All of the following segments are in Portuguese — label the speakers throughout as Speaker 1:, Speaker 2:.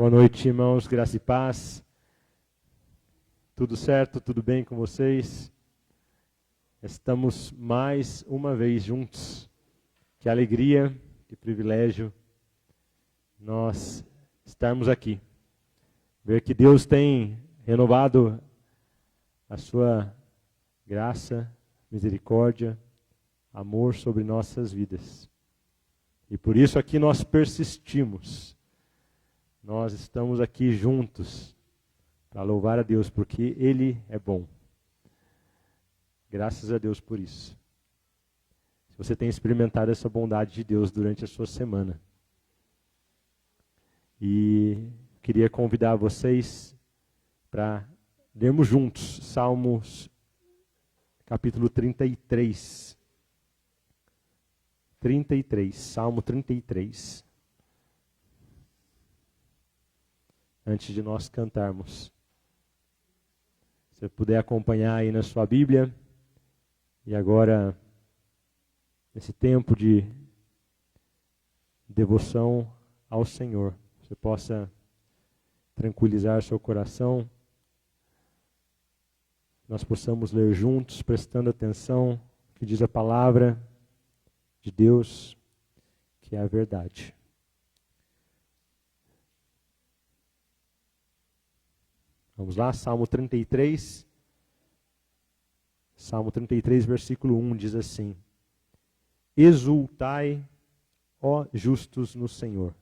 Speaker 1: Boa noite, irmãos, graça e paz. Tudo certo? Tudo bem com vocês? Estamos mais uma vez juntos. Que alegria, que privilégio nós estarmos aqui. Ver que Deus tem renovado a sua graça, misericórdia, amor sobre nossas vidas. E por isso aqui nós persistimos. Nós estamos aqui juntos para louvar a Deus, porque Ele é bom. Graças a Deus por isso. Se você tem experimentado essa bondade de Deus durante a sua semana. E queria convidar vocês para lermos juntos Salmos capítulo 33. 33, Salmo 33. Antes de nós cantarmos. Se você puder acompanhar aí na sua Bíblia. E agora, nesse tempo de devoção ao Senhor, você possa tranquilizar seu coração. Nós possamos ler juntos, prestando atenção no que diz a palavra de Deus, que é a verdade. Vamos lá, Salmo 33. Salmo 33, versículo 1 diz assim: Exultai, ó justos no Senhor,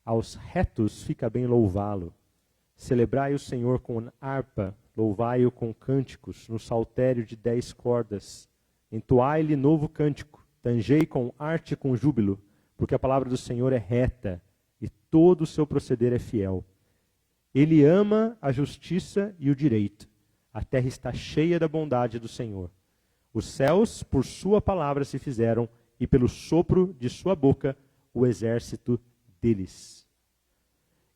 Speaker 1: aos retos fica bem louvá-lo. Celebrai o Senhor com harpa, louvai-o com cânticos, no saltério de 10 cordas. Entoai-lhe novo cântico, tangei com arte e com júbilo, porque a palavra do Senhor é reta, e todo o seu proceder é fiel. Ele ama a justiça e o direito. A terra está cheia da bondade do Senhor. Os céus, por sua palavra, se fizeram, e pelo sopro de sua boca, o exército deles.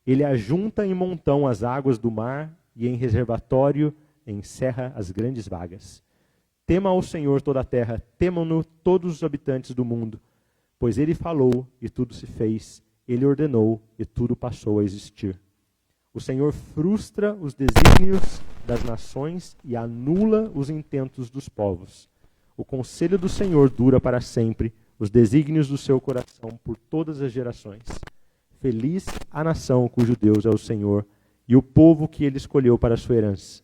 Speaker 1: Ele ajunta em montão as águas do mar, e em reservatório encerra as grandes vagas. Tema ao Senhor toda a terra, temam-no todos os habitantes do mundo, pois ele falou e tudo se fez, ele ordenou e tudo passou a existir. O Senhor frustra os desígnios das nações e anula os intentos dos povos. O conselho do Senhor dura para sempre, os desígnios do seu coração por todas as gerações. Feliz a nação cujo Deus é o Senhor e o povo que ele escolheu para a sua herança.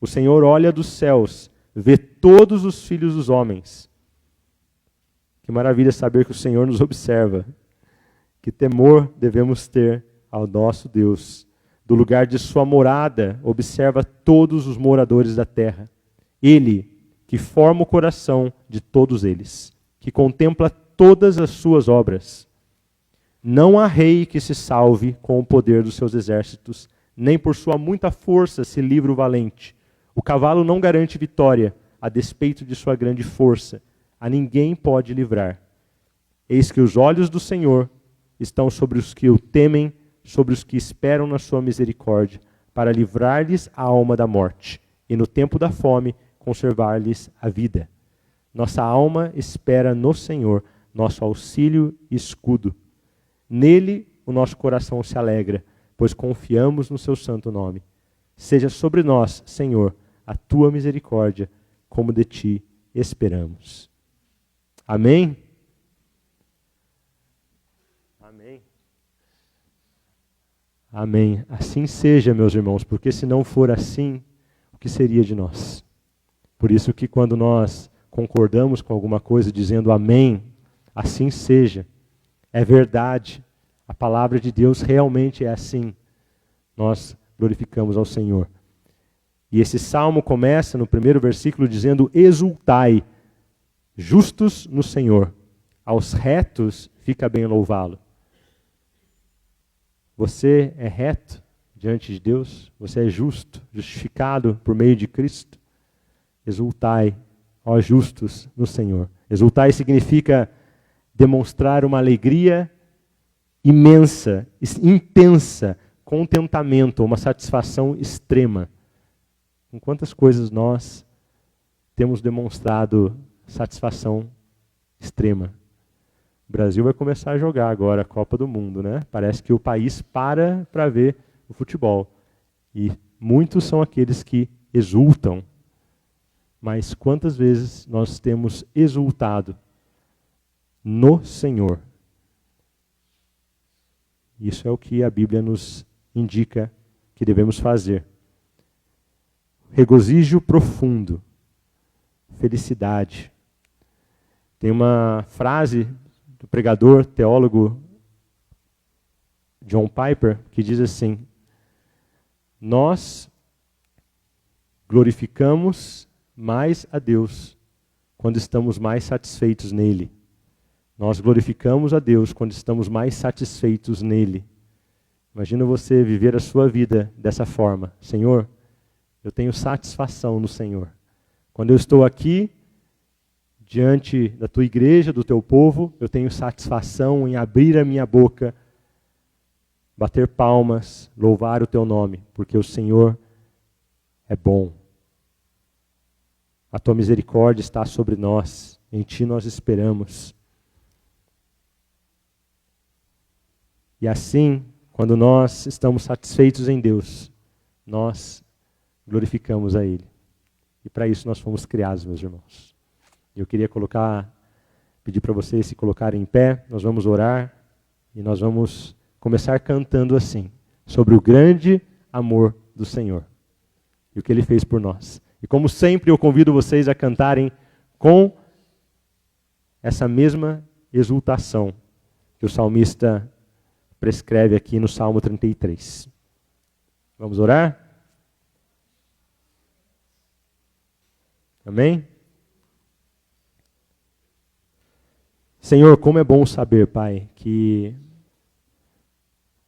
Speaker 1: O Senhor olha dos céus, vê todos os filhos dos homens. Que maravilha saber que o Senhor nos observa. Que temor devemos ter ao nosso Deus. Do lugar de sua morada, observa todos os moradores da terra. Ele, que forma o coração de todos eles, que contempla todas as suas obras. Não há rei que se salve com o poder dos seus exércitos, nem por sua muita força se livra o valente. O cavalo não garante vitória, a despeito de sua grande força. A ninguém pode livrar. Eis que os olhos do Senhor estão sobre os que o temem, sobre os que esperam na sua misericórdia, para livrar-lhes a alma da morte, e no tempo da fome conservar-lhes a vida. Nossa alma espera no Senhor, nosso auxílio e escudo. Nele o nosso coração se alegra, pois confiamos no seu santo nome. Seja sobre nós, Senhor, a tua misericórdia, como de ti esperamos. Amém? Amém. Amém. Assim seja, meus irmãos, porque se não for assim, o que seria de nós? Por isso que quando nós concordamos com alguma coisa dizendo amém, assim seja, é verdade, a palavra de Deus realmente é assim, nós glorificamos ao Senhor. E esse salmo começa no primeiro versículo dizendo: exultai, justos no Senhor, aos retos fica bem louvá-lo. Você é reto diante de Deus? Você é justo, justificado por meio de Cristo? Exultai, ó justos no Senhor. Exultai significa demonstrar uma alegria imensa, intensa, contentamento, uma satisfação extrema. Com quantas coisas nós temos demonstrado satisfação extrema? O Brasil vai começar a jogar agora a Copa do Mundo, né? Parece que o país para ver o futebol. E muitos são aqueles que exultam. Mas quantas vezes nós temos exultado no Senhor? Isso é o que a Bíblia nos indica que devemos fazer. Regozijo profundo, felicidade. Tem uma frase do pregador, teólogo John Piper, que diz assim: nós glorificamos mais a Deus quando estamos mais satisfeitos nele. Nós glorificamos a Deus quando estamos mais satisfeitos nele. Imagina você viver a sua vida dessa forma. Senhor, eu tenho satisfação no Senhor. Quando eu estou aqui, diante da tua igreja, do teu povo, eu tenho satisfação em abrir a minha boca, bater palmas, louvar o teu nome, porque o Senhor é bom. A tua misericórdia está sobre nós, em ti nós esperamos. E assim, quando nós estamos satisfeitos em Deus, nós glorificamos a Ele. E para isso nós fomos criados, meus irmãos. Eu queria pedir para vocês se colocarem em pé, nós vamos orar e nós vamos começar cantando assim, sobre o grande amor do Senhor e o que Ele fez por nós. E como sempre eu convido vocês a cantarem com essa mesma exultação que o salmista prescreve aqui no Salmo 33. Vamos orar? Amém? Senhor, como é bom saber, Pai, que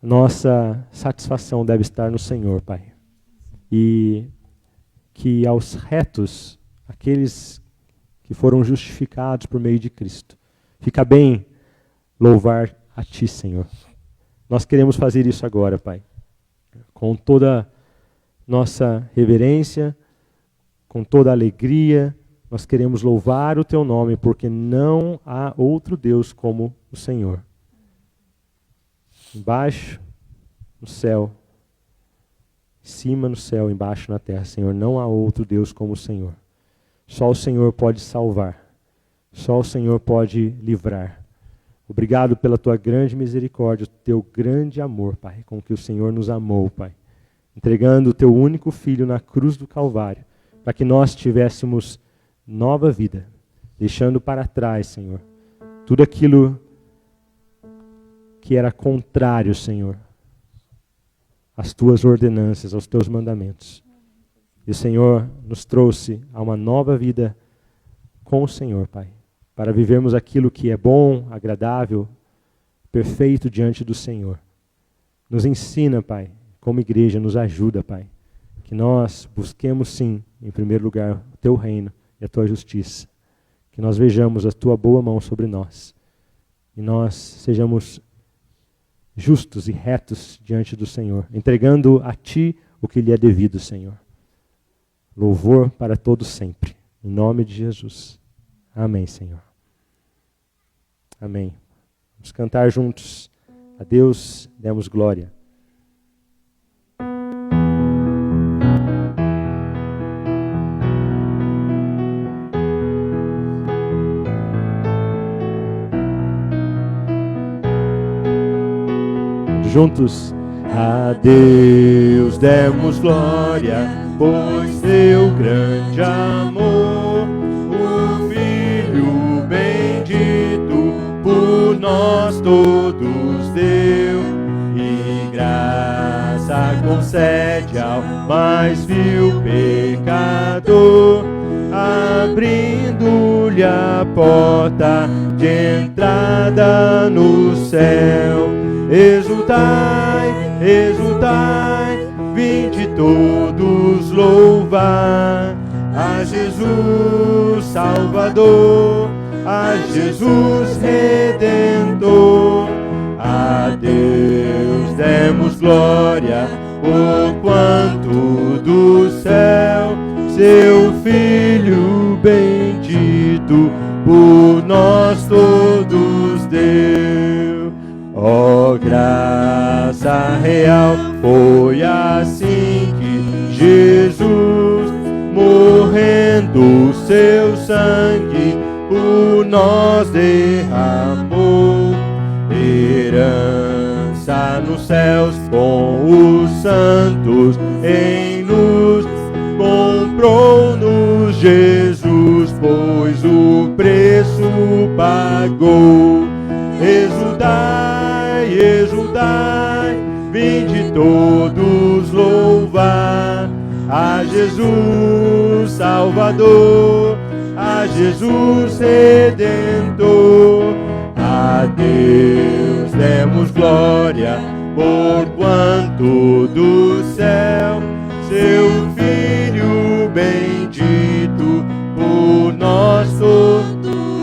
Speaker 1: nossa satisfação deve estar no Senhor, Pai. E que aos retos, aqueles que foram justificados por meio de Cristo, fica bem louvar a Ti, Senhor. Nós queremos fazer isso agora, Pai, com toda nossa reverência, com toda alegria, nós queremos louvar o Teu nome, porque não há outro Deus como o Senhor. Embaixo, no céu, em cima no céu, embaixo na terra, Senhor, não há outro Deus como o Senhor. Só o Senhor pode salvar, só o Senhor pode livrar. Obrigado pela Tua grande misericórdia, o Teu grande amor, Pai, com que o Senhor nos amou, Pai, entregando o Teu único Filho na cruz do Calvário, para que nós tivéssemos nova vida, deixando para trás, Senhor, tudo aquilo que era contrário, Senhor, às Tuas ordenanças, aos Teus mandamentos. E o Senhor nos trouxe a uma nova vida com o Senhor, Pai, para vivermos aquilo que é bom, agradável, perfeito diante do Senhor. Nos ensina, Pai, como igreja, nos ajuda, Pai, que nós busquemos sim, em primeiro lugar, o Teu reino e a Tua justiça. Que nós vejamos a Tua boa mão sobre nós. E nós sejamos justos e retos diante do Senhor, entregando a Ti o que lhe é devido, Senhor. Louvor para todos sempre. Em nome de Jesus. Amém, Senhor. Amém. Vamos cantar juntos. A Deus demos glória. Juntos. A Deus demos glória, pois Teu grande amor, o Filho bendito, por nós todos deu, e graça concede ao mais vil pecador, abrindo-lhe a porta de entrada no céu. Exultai, exultai, vinde todos louvar a Jesus Salvador, a Jesus Redentor. A Deus demos glória, porquanto do céu seu Filho bendito por nós todos deu. real. Foi assim que Jesus, morrendo, seu sangue por nós derramou. Herança nos céus com os santos em luz, comprou-nos Jesus, pois o preço pagou. Exultai, exultai, vinde todos louvar a Jesus Salvador, a Jesus Redentor. A Deus demos glória, porquanto do céu seu Filho bendito por nós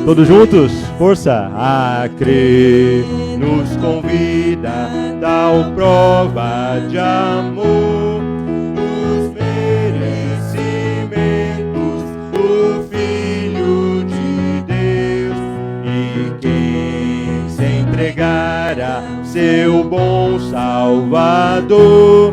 Speaker 1: todos juntos, força! A crer nos convida, tal prova de amor, dos merecimentos do Filho de Deus. E quem se entregar a seu bom Salvador,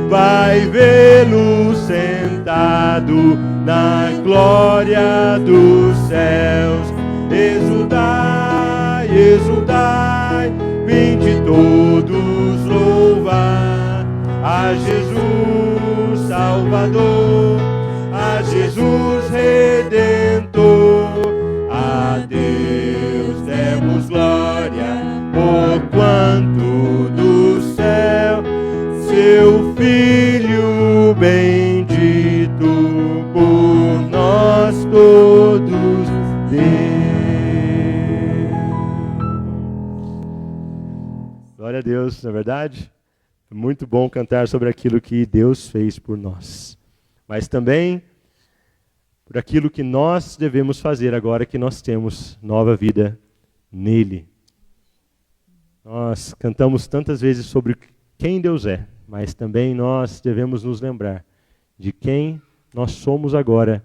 Speaker 1: vai vê-lo sentado na glória dos céus. Exultai, exultai, vinde todos louvar a Jesus Salvador, a Jesus Redentor. A Deus demos glória, porquanto do céu seu Filho bendito por nós todos deu. Glória a Deus, não é verdade? É muito bom cantar sobre aquilo que Deus fez por nós, mas também por aquilo que nós devemos fazer agora que nós temos nova vida nele. Nós cantamos tantas vezes sobre quem Deus é, mas também nós devemos nos lembrar de quem nós somos agora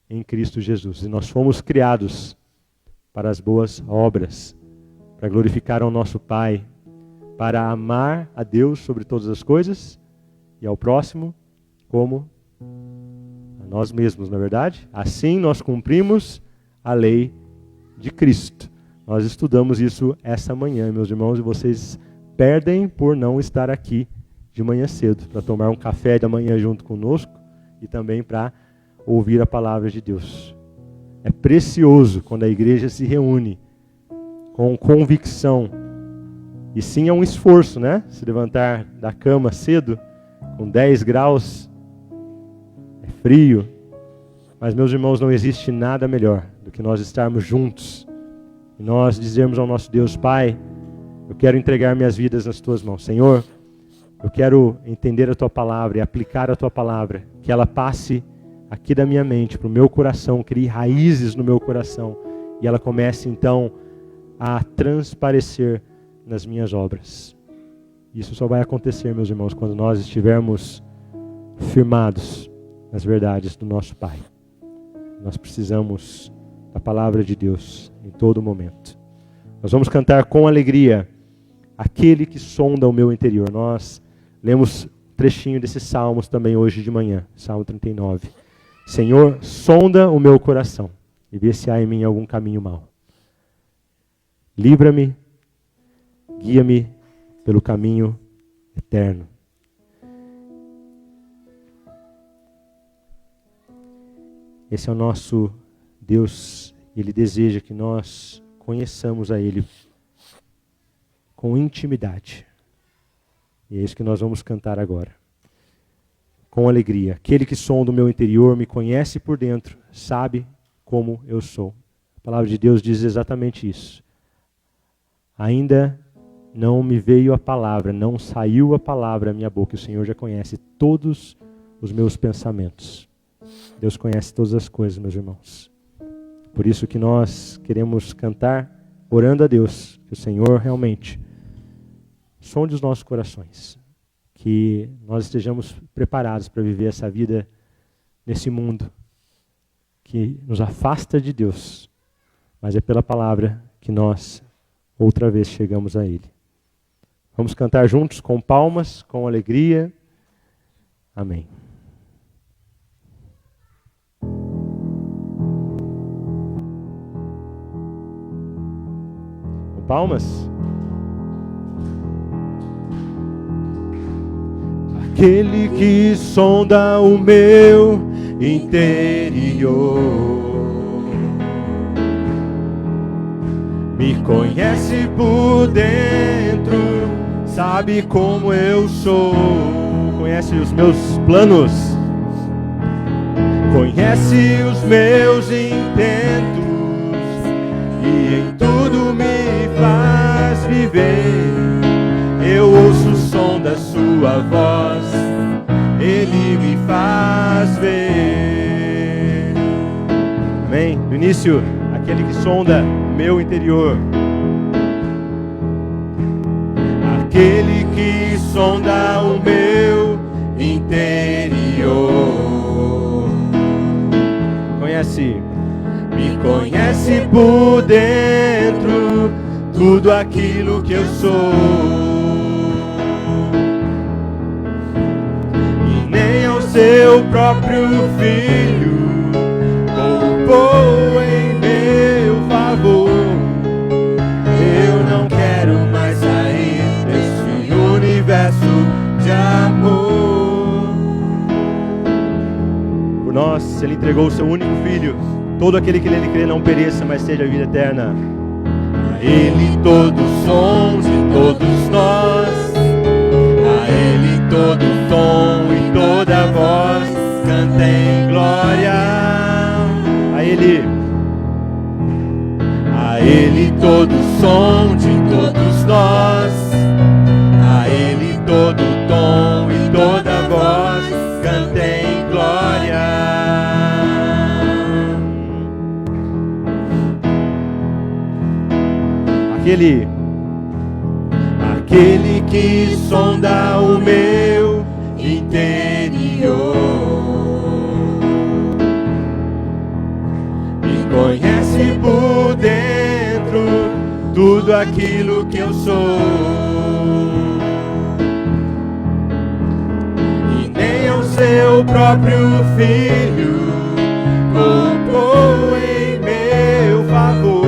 Speaker 1: em Cristo Jesus. E nós fomos criados para as boas obras, para glorificar ao nosso Pai, para amar a Deus sobre todas as coisas e ao próximo como a nós mesmos, na verdade. Assim nós cumprimos a lei de Cristo. Nós estudamos isso essa manhã, meus irmãos, e vocês perdem por não estar aqui de manhã cedo, para tomar um café da manhã junto conosco e também para ouvir a palavra de Deus. É precioso quando a igreja se reúne com convicção. E sim, é um esforço, né? Se levantar da cama cedo, com 10 graus, é frio. Mas, meus irmãos, não existe nada melhor do que nós estarmos juntos. E nós dizermos ao nosso Deus: Pai, eu quero entregar minhas vidas nas Tuas mãos. Senhor, eu quero entender a Tua palavra e aplicar a Tua palavra. Que ela passe aqui da minha mente para o meu coração, crie raízes no meu coração. E ela comece, então, a transparecer nas minhas obras. Isso só vai acontecer, meus irmãos, quando nós estivermos firmados nas verdades do nosso Pai. Nós precisamos da palavra de Deus em todo momento. Nós vamos cantar com alegria aquele que sonda o meu interior. Nós lemos um trechinho desses salmos também hoje de manhã, Salmo 39. Senhor, sonda o meu coração e vê se há em mim algum caminho mau. Livra-me, guia-me pelo caminho eterno. Esse é o nosso Deus. Ele deseja que nós conheçamos a Ele com intimidade. E é isso que nós vamos cantar agora. Com alegria. Aquele que sonda o meu interior, me conhece por dentro, sabe como eu sou. A palavra de Deus diz exatamente isso. Ainda não me veio a palavra, não saiu a palavra da minha boca. O Senhor já conhece todos os meus pensamentos. Deus conhece todas as coisas, meus irmãos. Por isso que nós queremos cantar orando a Deus, que o Senhor realmente sonde os nossos corações. Que nós estejamos preparados para viver essa vida nesse mundo que nos afasta de Deus. Mas é pela palavra que nós outra vez chegamos a Ele. Vamos cantar juntos com palmas, com alegria. Amém. Com palmas. Aquele que sonda o meu interior, me conhece por dentro, sabe como eu sou, conhece os meus planos, conhece os meus intentos, e em tudo me faz viver. Eu ouço o som da sua voz, Ele me faz ver. Amém? No início, aquele que sonda meu interior. Aquele que sonda o meu interior. Conhece? Me conhece por dentro, tudo aquilo que eu sou. Seu próprio Filho poupou em meu favor. Eu não quero mais sair desse universo de amor. Por nós, Ele entregou o seu único Filho. Todo aquele que nele crê não pereça, mas seja a vida eterna. A Ele todo o som de todos nós, a Ele todo o tom e toda a voz, cantem glória. A Ele todo o som de todos nós, a Ele todo o tom e toda a voz, cantem glória. Aquele que sonda o meu interior, me conhece por dentro, tudo aquilo que eu sou, e nem ao seu próprio Filho poupou em meu favor.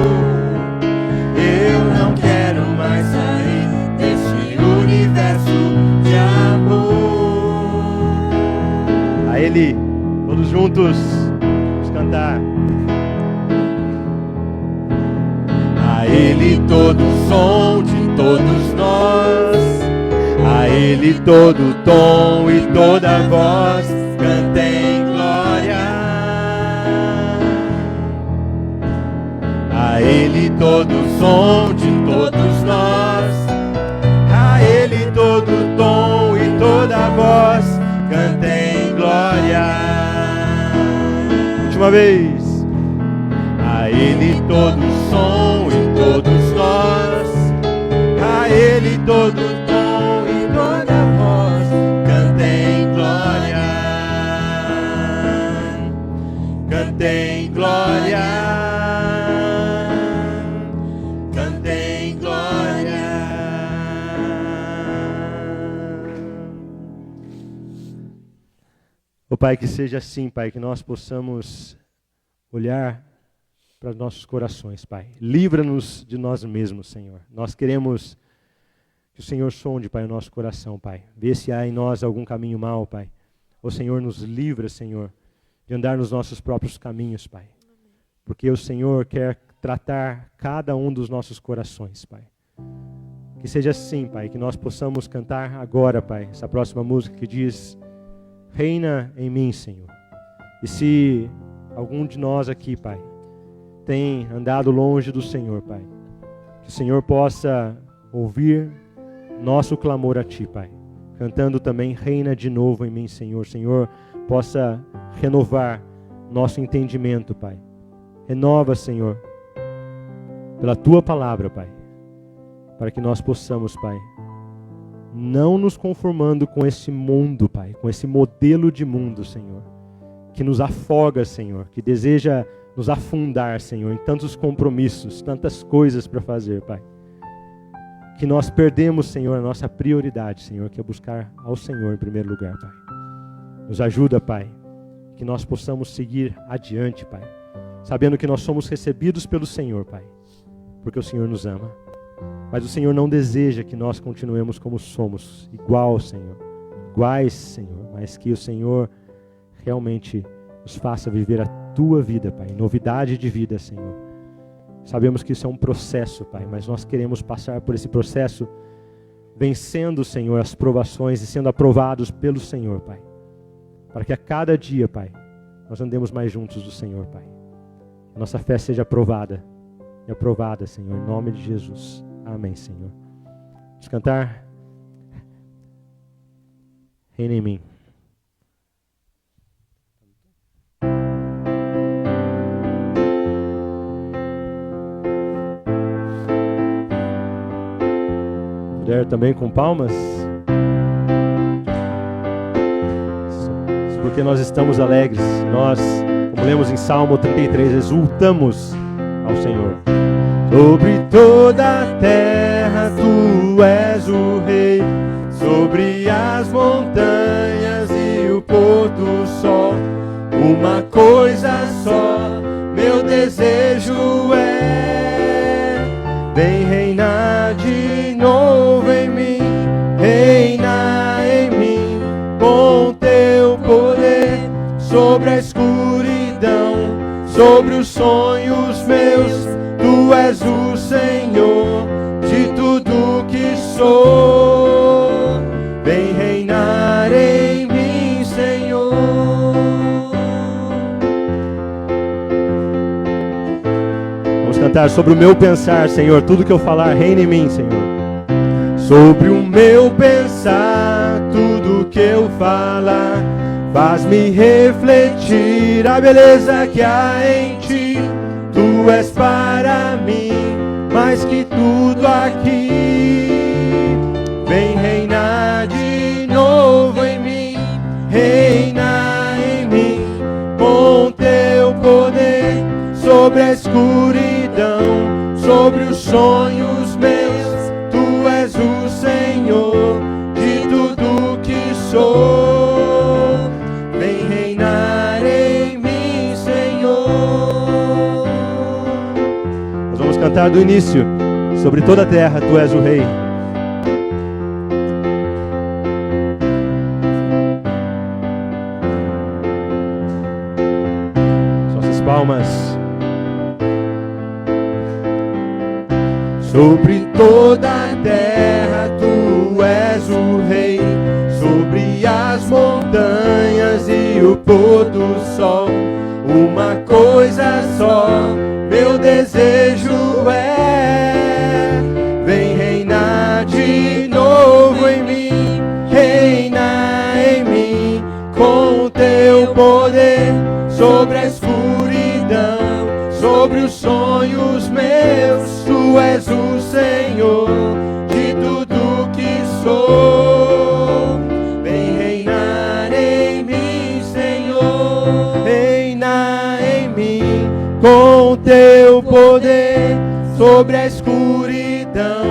Speaker 1: Eu não quero mais sair desse universo de amor. A Ele, todos juntos, vamos cantar. A Ele todo o som de todos nós, a Ele todo o tom e toda a voz, cantem glória. A Ele todo o som de todos nós, a Ele todo o tom e toda a voz, cantem glória. Última vez. A Ele todo o som e todos nós, a Ele todo o tom e toda a voz, cantem glória, cantem glória, cantem glória. Ó Pai, que seja assim, Pai, que nós possamos olhar para os nossos corações, Pai. Livra-nos de nós mesmos, Senhor. Nós queremos que o Senhor sonde, Pai, o nosso coração, Pai. Vê se há em nós algum caminho mau, Pai. O Senhor nos livra, Senhor, de andar nos nossos próprios caminhos, Pai. Porque o Senhor quer tratar cada um dos nossos corações, Pai. Que seja assim, Pai, que nós possamos cantar agora, Pai, essa próxima música que diz: reina em mim, Senhor. E se algum de nós aqui, Pai, tem andado longe do Senhor, Pai, que o Senhor possa ouvir nosso clamor a Ti, Pai, cantando também: reina de novo em mim, Senhor. Senhor, possa renovar nosso entendimento, Pai. Renova, Senhor, pela Tua palavra, Pai, para que nós possamos, Pai, não nos conformando com esse mundo, Pai, com esse modelo de mundo, Senhor, que nos afoga, Senhor, que deseja nos afundar, Senhor, em tantos compromissos, tantas coisas para fazer, Pai. que nós perdemos, Senhor, a nossa prioridade, Senhor, que é buscar ao Senhor em primeiro lugar, Pai. Nos ajuda, Pai, que nós possamos seguir adiante, Pai, sabendo que nós somos recebidos pelo Senhor, Pai, porque o Senhor nos ama. Mas o Senhor não deseja que nós continuemos como somos, iguais, Senhor, mas que o Senhor realmente nos faça viver a Tua vida, Pai, novidade de vida, Senhor. Sabemos que isso é um processo, Pai, mas nós queremos passar por esse processo vencendo, Senhor, as provações e sendo aprovados pelo Senhor, Pai. Para que a cada dia, Pai, nós andemos mais juntos do Senhor, Pai. Nossa fé seja aprovada e aprovada, Senhor, em nome de Jesus. Amém, Senhor. Vamos cantar. Reina em mim. Puder também com palmas. Porque nós estamos alegres. Nós, como lemos em Salmo 33, exultamos ao Senhor. Sobre toda a terra Tu és o Rei, sobre as montanhas e o pôr do sol. Uma coisa só, meu desejo é: vem reinar de novo em mim, reina em mim, com Teu poder, sobre a escuridão, sobre os sonhos meus. Tu és o Senhor de tudo que sou. Vem reinar em mim, Senhor. Vamos cantar sobre o meu pensar, Senhor. Tudo que eu falar, reina em mim, Senhor. Sobre o meu pensar, tudo que eu falar, faz-me refletir a beleza que há em Ti. Tu és para mim mais que tudo aqui. Vem reinar de novo em mim, reina em mim, com Teu poder, sobre a escuridão, sobre os sonhos meus. Tu és o Senhor de tudo que sou. Vem reinar em mim, Senhor. Vamos cantar do início. Sobre toda a terra Tu és o Rei. Suas palmas. Sobre toda a terra Tu és o Rei, sobre as montanhas e o pôr do sol. Uma coisa só, meu desejo é: vem reinar de novo em mim, reina em mim, com Teu poder, sobre a escuridão, sobre os sonhos meus. Tu és o Senhor de tudo que sou. Vem reinar em mim, Senhor, reina em mim, com Teu poder, sobre a escuridão,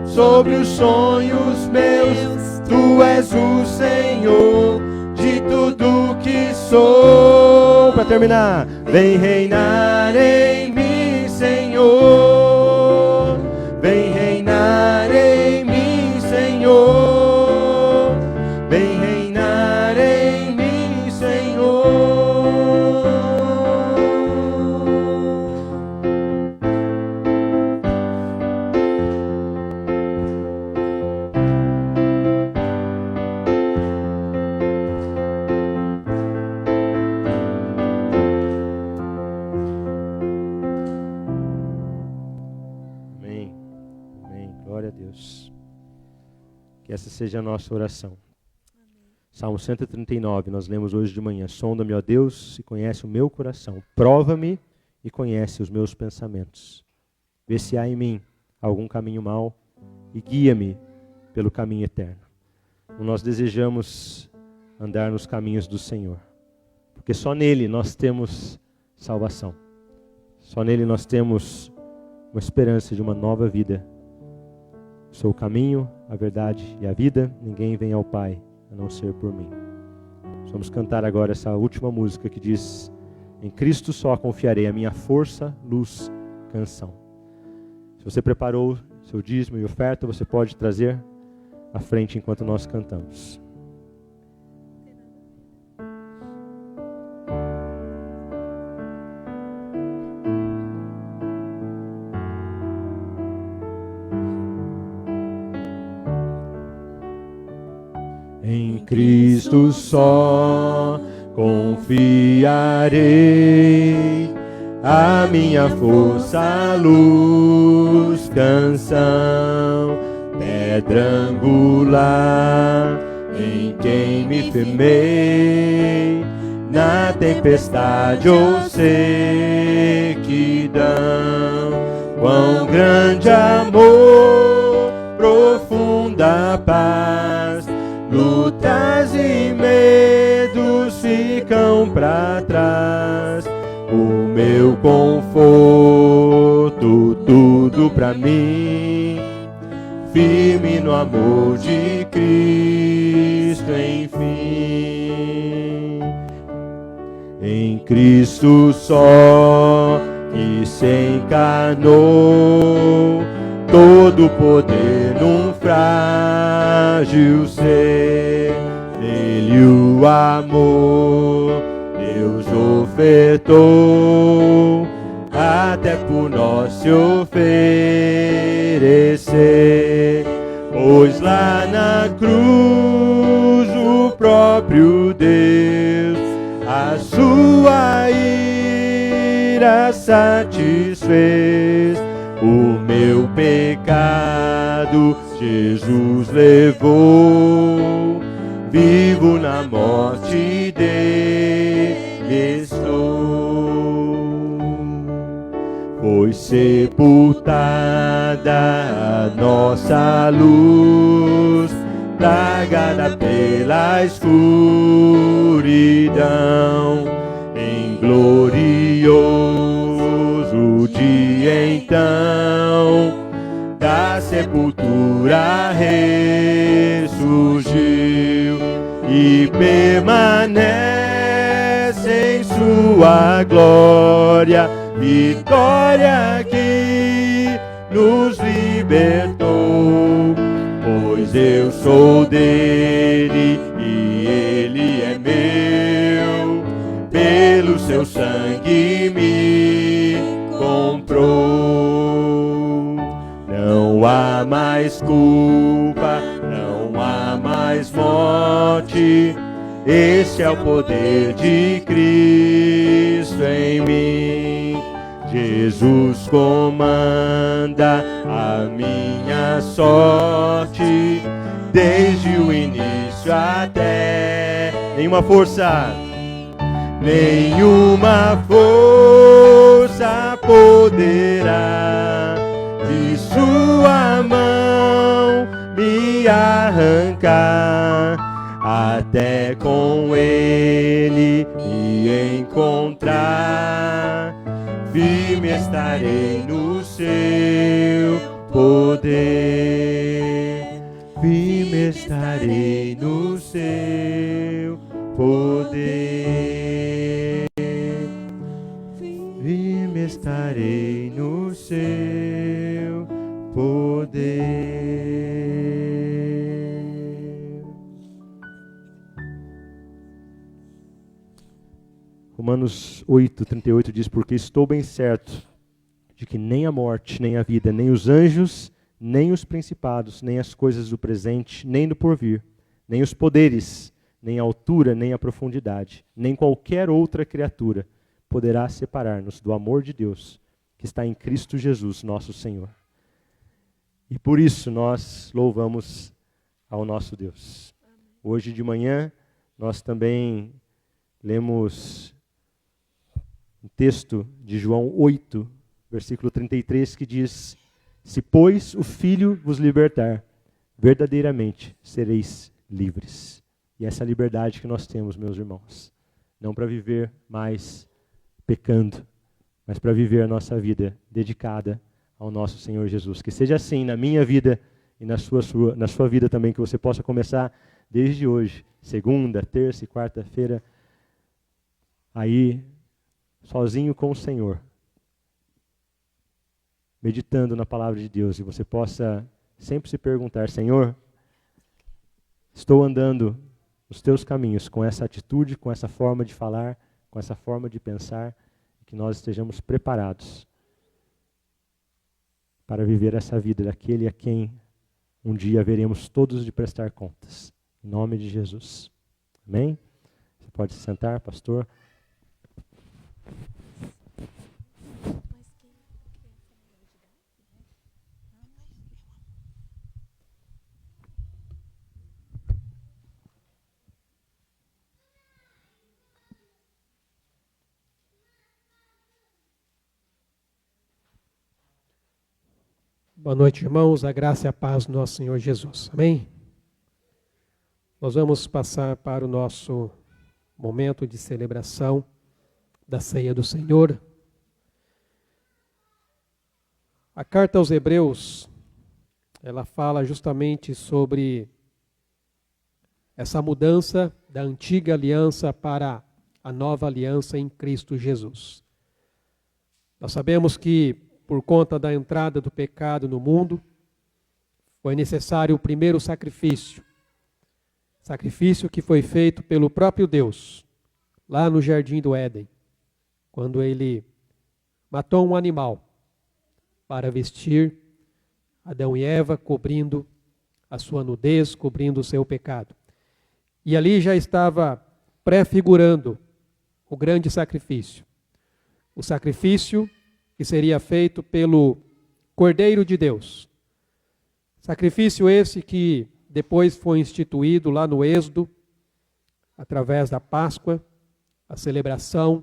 Speaker 1: sobre os sonhos meus. Tu és o Senhor de tudo que sou. Para terminar, vem reinar em mim, Senhor. Vem reinar em mim, Senhor. Vem reinar em mim, Senhor. Glória a Deus. Que essa seja a nossa oração. Amém. Salmo 139, nós lemos hoje de manhã. Sonda-me, ó Deus, e conhece o meu coração. Prova-me e conhece os meus pensamentos. Vê se há em mim algum caminho mau e guia-me pelo caminho eterno. Nós desejamos andar nos caminhos do Senhor, porque só nele nós temos salvação. Só nele nós temos uma esperança de uma nova vida. Sou o caminho, a verdade e a vida. Ninguém vem ao Pai a não ser por mim. Vamos cantar agora essa última música que diz: em Cristo só confiarei, a minha força, luz, canção. Se você preparou seu dízimo e oferta, você pode trazer à frente enquanto nós cantamos. Em Cristo só confiarei, a minha força, luz, canção, pedra angular, em quem me firmei, na tempestade ou sequidão. Quão grande amor, profunda paz, lutas e medos ficam para trás. O meu conforto, tudo para mim, firme no amor de Cristo, enfim. Em Cristo só, que se encarnou, todo o poder num frágil ser, nele o amor Deus ofertou, até por nós se oferecer. Pois lá na cruz o próprio Deus a sua ira satisfez. O meu pecado Jesus levou, vivo na morte dele estou. Foi sepultada a nossa luz, tragada pela escuridão, em glorioso dia então, da sepultura ressurgiu e permanece em sua glória, vitória que nos libertou. Pois eu sou dele e ele é meu, pelo seu sangue me comprou. Não há mais culpa, não há mais morte, este é o poder de Cristo em mim. Jesus comanda a minha sorte, desde o início até. Nenhuma força poderá de sua mão me arrancar, até com ele me encontrar. Firme estarei no seu poder, firme estarei no seu poder, firme estarei no seu poder. Romanos 8:38 diz: porque estou bem certo de que nem a morte, nem a vida, nem os anjos, nem os principados, nem as coisas do presente, nem do porvir, nem os poderes, nem a altura, nem a profundidade, nem qualquer outra criatura poderá separar-nos do amor de Deus que está em Cristo Jesus, nosso Senhor. E por isso nós louvamos ao nosso Deus. Hoje de manhã nós também lemos um texto de João 8, versículo 33, que diz: se, pois, o Filho vos libertar, verdadeiramente sereis livres. E essa liberdade que nós temos, meus irmãos, não para viver mais pecando, mas para viver a nossa vida dedicada ao nosso Senhor Jesus. Que seja assim na minha vida e na sua vida também, que você possa começar desde hoje, segunda, terça e quarta-feira, aí, sozinho com o Senhor, meditando na palavra de Deus, e você possa sempre se perguntar: Senhor, estou andando nos teus caminhos com essa atitude, com essa forma de falar, com essa forma de pensar, que nós estejamos preparados para viver essa vida daquele a quem um dia veremos todos de prestar contas. Em nome de Jesus. Amém? Você pode se sentar, pastor.
Speaker 2: Boa noite, irmãos. A graça e a paz do nosso Senhor Jesus. Amém? Nós vamos passar para o nosso momento de celebração da ceia do Senhor. A carta aos Hebreus, ela fala justamente sobre essa mudança da antiga aliança para a nova aliança em Cristo Jesus. Nós sabemos que, por conta da entrada do pecado no mundo, foi necessário o primeiro sacrifício. Sacrifício que foi feito pelo próprio Deus, lá no Jardim do Éden, quando ele matou um animal para vestir Adão e Eva, cobrindo a sua nudez, cobrindo o seu pecado. E ali já estava prefigurando o grande sacrifício. O sacrifício que seria feito pelo Cordeiro de Deus. Sacrifício esse que depois foi instituído lá no Êxodo, através da Páscoa, a celebração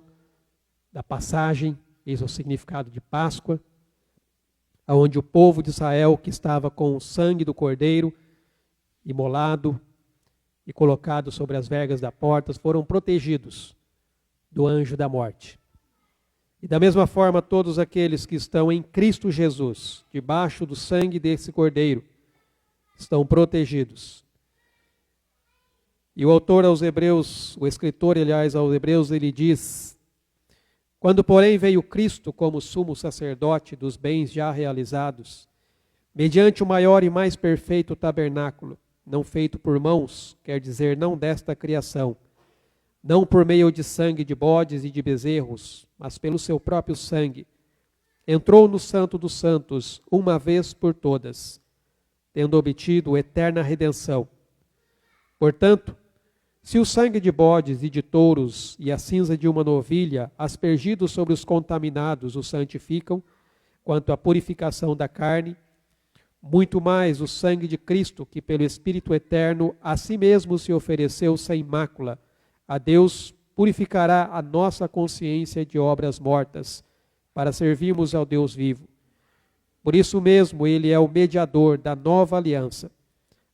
Speaker 2: da passagem, eis o significado de Páscoa, onde o povo de Israel, que estava com o sangue do Cordeiro imolado e colocado sobre as vergas da porta, foram protegidos do anjo da morte. E da mesma forma, todos aqueles que estão em Cristo Jesus, debaixo do sangue desse Cordeiro, estão protegidos. E o autor aos Hebreus, o escritor, aliás, aos Hebreus, ele diz: quando, porém, veio Cristo como sumo sacerdote dos bens já realizados, mediante o maior e mais perfeito tabernáculo, não feito por mãos, quer dizer, não desta criação, não por meio de sangue de bodes e de bezerros, mas pelo seu próprio sangue, entrou no Santo dos Santos uma vez por todas, tendo obtido eterna redenção. Portanto, se o sangue de bodes e de touros e a cinza de uma novilha, aspergidos sobre os contaminados, os santificam, quanto à purificação da carne, muito mais o sangue de Cristo, que pelo Espírito eterno a si mesmo se ofereceu sem mácula, a Deus, purificará a nossa consciência de obras mortas, para servirmos ao Deus vivo. Por isso mesmo, ele é o mediador da nova aliança,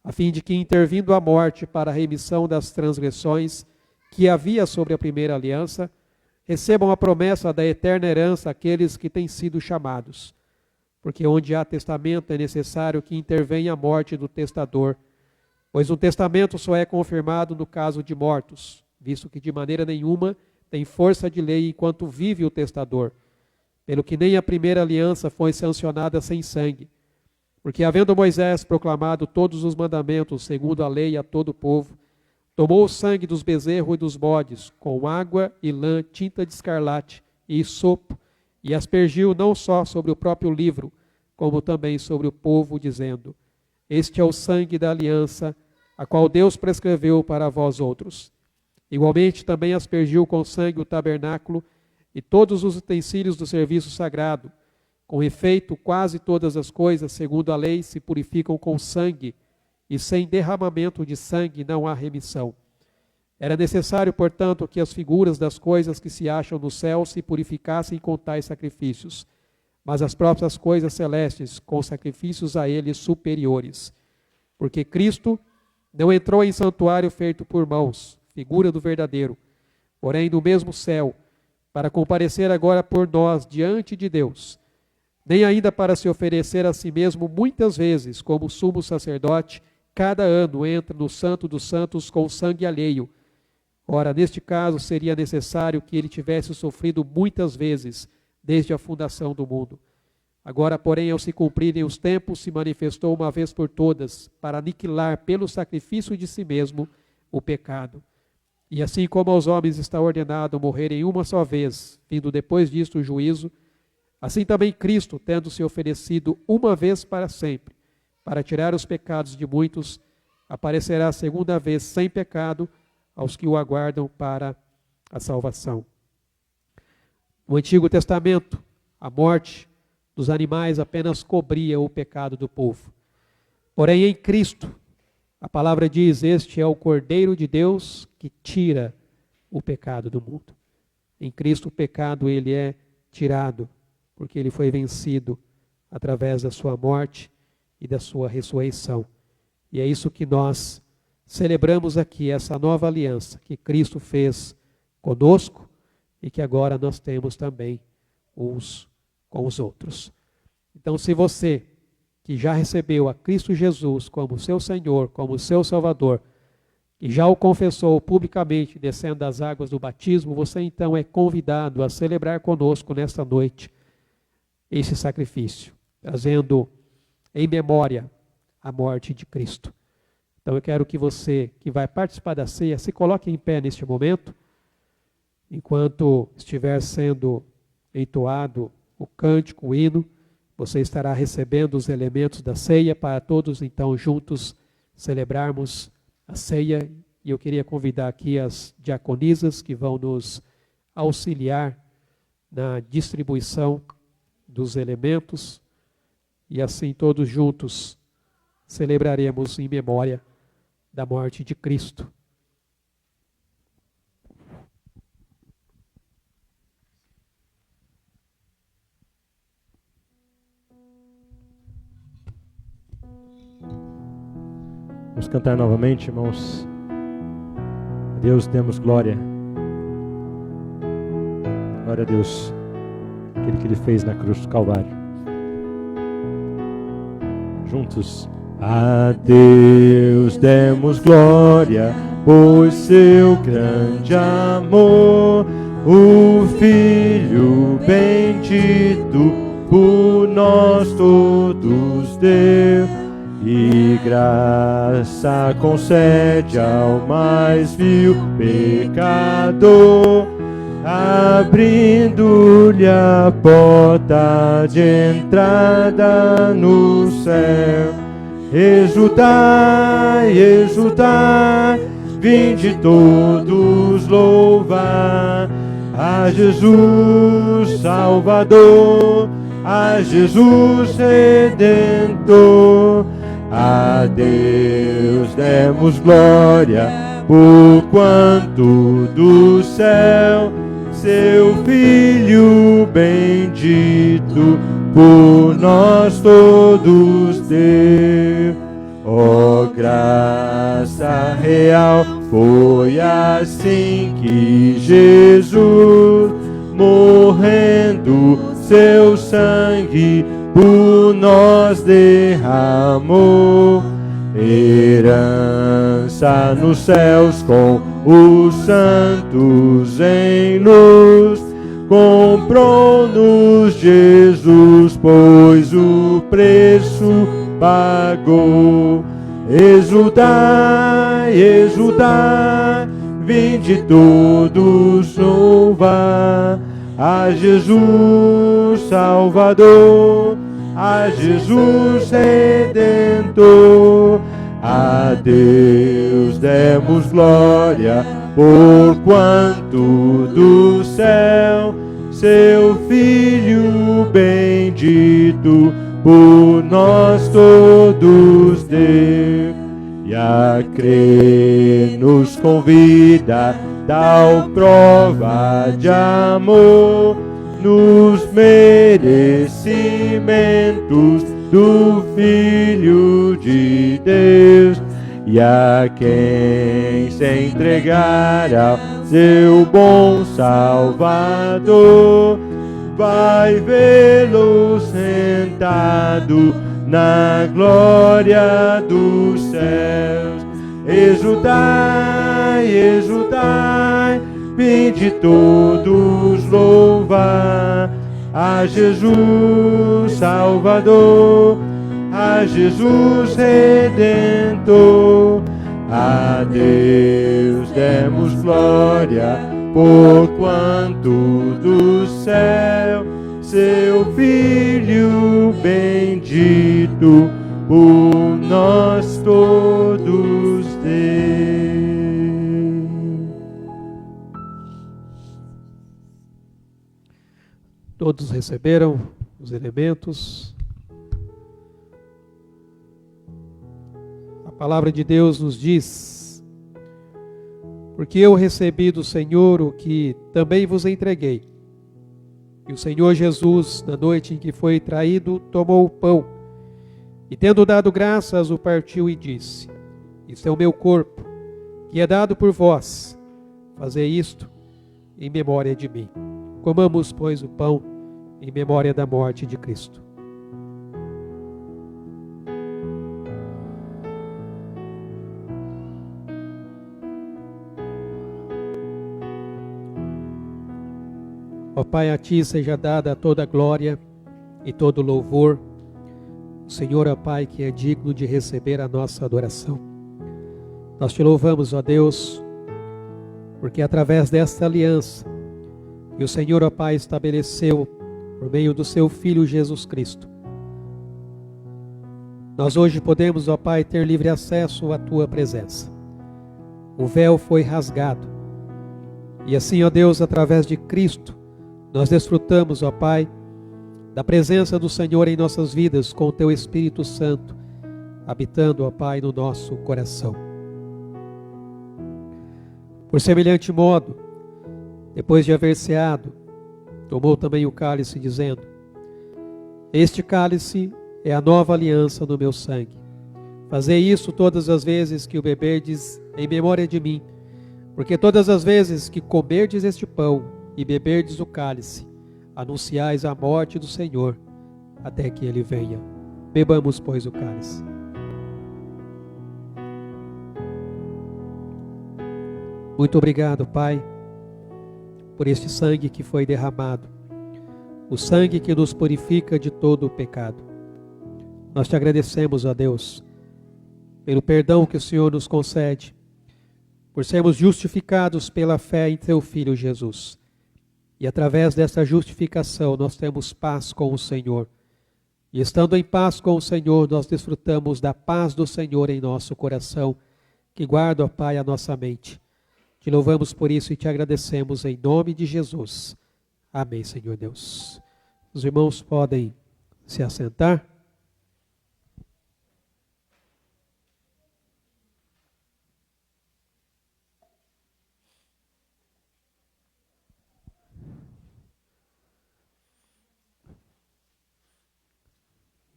Speaker 2: a fim de que, intervindo a morte para a remissão das transgressões que havia sobre a primeira aliança, recebam a promessa da eterna herança aqueles que têm sido chamados. Porque onde há testamento é necessário que intervenha a morte do testador, pois o testamento só é confirmado no caso de mortos, visto que de maneira nenhuma tem força de lei enquanto vive o testador, pelo que nem a primeira aliança foi sancionada sem sangue. Porque havendo Moisés proclamado todos os mandamentos segundo a lei a todo o povo, tomou o sangue dos bezerros e dos bodes, com água e lã, tinta de escarlate e hisopo, e aspergiu não só sobre o próprio livro, como também sobre o povo, dizendo: este é o sangue da aliança, a qual Deus prescreveu para vós outros. Igualmente também aspergiu com sangue o tabernáculo e todos os utensílios do serviço sagrado. Com efeito, quase todas as coisas, segundo a lei, se purificam com sangue, e sem derramamento de sangue não há remissão. Era necessário, portanto, que as figuras das coisas que se acham no céu se purificassem com tais sacrifícios, mas as próprias coisas celestes com sacrifícios a eles superiores. Porque Cristo não entrou em santuário feito por mãos, figura do verdadeiro, porém do mesmo céu, para comparecer agora por nós diante de Deus, nem ainda para se oferecer a si mesmo muitas vezes, como sumo sacerdote, cada ano entra no Santo dos Santos com sangue alheio. Ora, neste caso, seria necessário que ele tivesse sofrido muitas vezes, desde a fundação do mundo. Agora, porém, ao se cumprirem os tempos, se manifestou uma vez por todas, para aniquilar pelo sacrifício de si mesmo o pecado. E assim como aos homens está ordenado morrerem uma só vez, vindo depois disto o juízo, assim também Cristo, tendo se oferecido uma vez para sempre, para tirar os pecados de muitos, aparecerá a segunda vez sem pecado aos que o aguardam para a salvação. No Antigo Testamento, a morte dos animais apenas cobria o pecado do povo. Porém, em Cristo, a palavra diz: este é o Cordeiro de Deus que tira o pecado do mundo. Em Cristo o pecado ele é tirado, porque ele foi vencido através da sua morte e da sua ressurreição. E é isso que nós celebramos aqui, essa nova aliança que Cristo fez conosco e que agora nós temos também uns com os outros. Então, se você que já recebeu a Cristo Jesus como seu Senhor, como seu Salvador, e já o confessou publicamente descendo das águas do batismo, você então é convidado a celebrar conosco nesta noite esse sacrifício, trazendo em memória a morte de Cristo. Então eu quero que você que vai participar da ceia se coloque em pé neste momento, enquanto estiver sendo entoado o cântico, o hino. Você estará recebendo os elementos da ceia para todos então juntos celebrarmos a ceia. E eu queria convidar aqui as diaconisas que vão nos auxiliar na distribuição dos elementos. E assim todos juntos celebraremos em memória da morte de Cristo.
Speaker 1: Vamos cantar novamente, irmãos. A Deus demos glória. Glória a Deus. Aquele que Ele fez na cruz do Calvário. Juntos. A Deus demos glória, pois seu grande amor, o Filho bendito, por nós todos deu. E graça concede ao mais vil pecador, abrindo-lhe a porta de entrada no céu. Exultai, exultai, vinde todos louvar a Jesus Salvador, a Jesus Redentor. A Deus demos glória, porquanto do céu seu Filho bendito por nós todos deu. Ó graça real, foi assim que Jesus, morrendo, seu sangue por nós derramou. Herança nos céus com os santos em luz, comprou-nos Jesus, pois o preço pagou. Exultai, exultai, vinde todos louvar a Jesus Salvador, a Jesus Redentor. A Deus demos glória, porquanto do céu seu Filho bendito por nós todos deu. E a crer nos convida, tal prova de amor, nos merecimentos do Filho de Deus. E a quem se entregar ao seu bom Salvador, vai vê-lo sentado na glória dos céus. Exultai, exultai, vinde todos louvar a Jesus Salvador, a Jesus Redentor. A Deus demos glória, porquanto do céu seu Filho bendito por nós todos deu.
Speaker 2: Todos receberam os elementos. A palavra de Deus nos diz: porque eu recebi do Senhor o que também vos entreguei. E o Senhor Jesus, na noite em que foi traído, tomou o pão, e tendo dado graças, o partiu e disse: isto é o meu corpo, que é dado por vós. Fazei isto em memória de mim. Comamos, pois, o pão em memória da morte de Cristo. Ó Pai, a Ti seja dada toda a glória e todo o louvor. O Senhor, ó Pai, que é digno de receber a nossa adoração. Nós Te louvamos, ó Deus, porque através desta aliança que o Senhor, ó Pai, estabeleceu por meio do Seu Filho Jesus Cristo, nós hoje podemos, ó Pai, ter livre acesso à Tua presença. O véu foi rasgado. E assim, ó Deus, através de Cristo, nós desfrutamos, ó Pai, da presença do Senhor em nossas vidas, com o Teu Espírito Santo, habitando, ó Pai, no nosso coração. Por semelhante modo, depois de haver ceado, tomou também o cálice, dizendo: este cálice é a nova aliança no meu sangue. Fazei isso todas as vezes que o beberdes em memória de mim, porque todas as vezes que comerdes este pão e beberdes o cálice, anunciais a morte do Senhor, até que Ele venha. Bebamos, pois, o cálice. Muito obrigado, Pai, por este sangue que foi derramado, o sangue que nos purifica de todo o pecado. Nós Te agradecemos, ó Deus, pelo perdão que o Senhor nos concede, por sermos justificados pela fé em Teu Filho Jesus. E através dessa justificação nós temos paz com o Senhor. E estando em paz com o Senhor, nós desfrutamos da paz do Senhor em nosso coração, que guarda, ó Pai, a nossa mente. Te louvamos por isso e Te agradecemos em nome de Jesus. Amém, Senhor Deus. Os irmãos podem se assentar.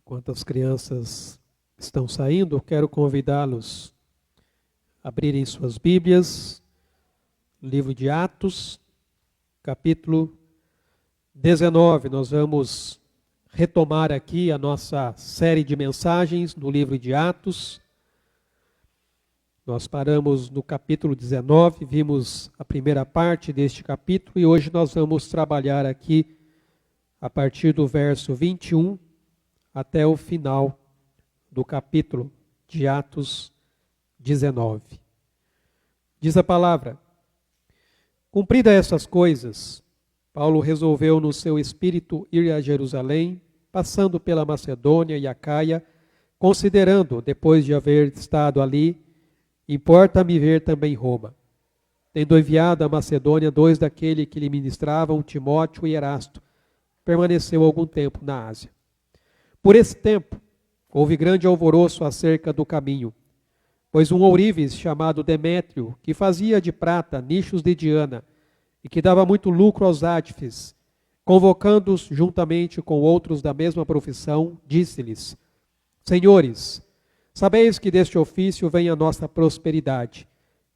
Speaker 2: Enquanto as crianças estão saindo, eu quero convidá-los a abrirem suas Bíblias, livro de Atos, capítulo 19. Nós vamos retomar aqui a nossa série de mensagens no livro de Atos. Nós paramos no capítulo 19, vimos a primeira parte deste capítulo e hoje nós vamos trabalhar aqui a partir do verso 21 até o final do capítulo de Atos 19. Diz a palavra: cumprida essas coisas, Paulo resolveu no seu espírito ir a Jerusalém, passando pela Macedônia e Acaia, considerando, depois de haver estado ali, importa-me ver também Roma. Tendo enviado à Macedônia 2 daquele que lhe ministravam, Timóteo e Erasto, permaneceu algum tempo na Ásia. Por esse tempo, houve grande alvoroço acerca do caminho, pois um ourives chamado Demétrio, que fazia de prata nichos de Diana, e que dava muito lucro aos ártifes, convocando-os juntamente com outros da mesma profissão, disse-lhes: senhores, sabeis que deste ofício vem a nossa prosperidade,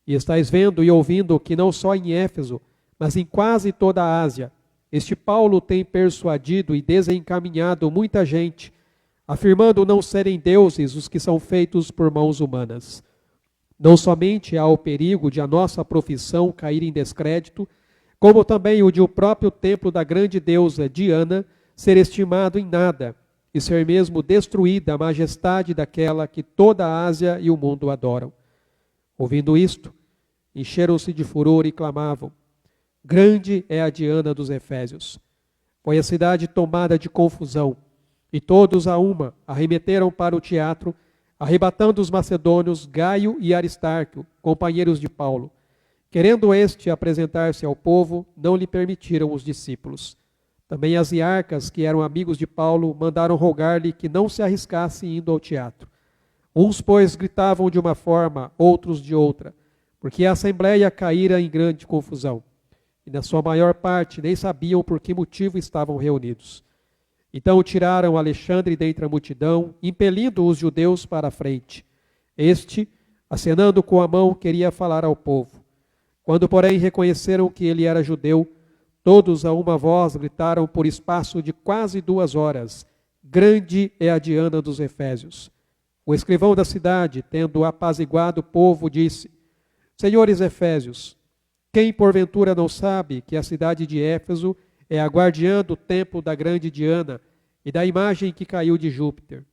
Speaker 2: e estáis vendo e ouvindo que não só em Éfeso, mas em quase toda a Ásia, este Paulo tem persuadido e desencaminhado muita gente, afirmando não serem deuses os que são feitos por mãos humanas. Não somente há o perigo de a nossa profissão cair em descrédito, como também o de o próprio templo da grande deusa Diana ser estimado em nada e ser mesmo destruída a majestade daquela que toda a Ásia e o mundo adoram. Ouvindo isto, encheram-se de furor e clamavam: grande é a Diana dos Efésios. Foi a cidade tomada de confusão, e todos a uma arremeteram para o teatro, arrebatando os macedônios Gaio e Aristarco, companheiros de Paulo. Querendo este apresentar-se ao povo, não lhe permitiram os discípulos. Também as iarcas, que eram amigos de Paulo, mandaram rogar-lhe que não se arriscasse indo ao teatro. Uns, pois, gritavam de uma forma, outros de outra, porque a assembleia caíra em grande confusão. E na sua maior parte nem sabiam por que motivo estavam reunidos. Então tiraram Alexandre dentre a multidão, impelindo os judeus para a frente. Este, acenando com a mão, queria falar ao povo. Quando, porém, reconheceram que ele era judeu, todos a uma voz gritaram por espaço de quase 2 horas: grande é a Diana dos Efésios. O escrivão da cidade, tendo apaziguado o povo, disse: senhores Efésios, quem porventura não sabe que a cidade de Éfeso é a guardiã do templo da grande Diana e da imagem que caiu de Júpiter?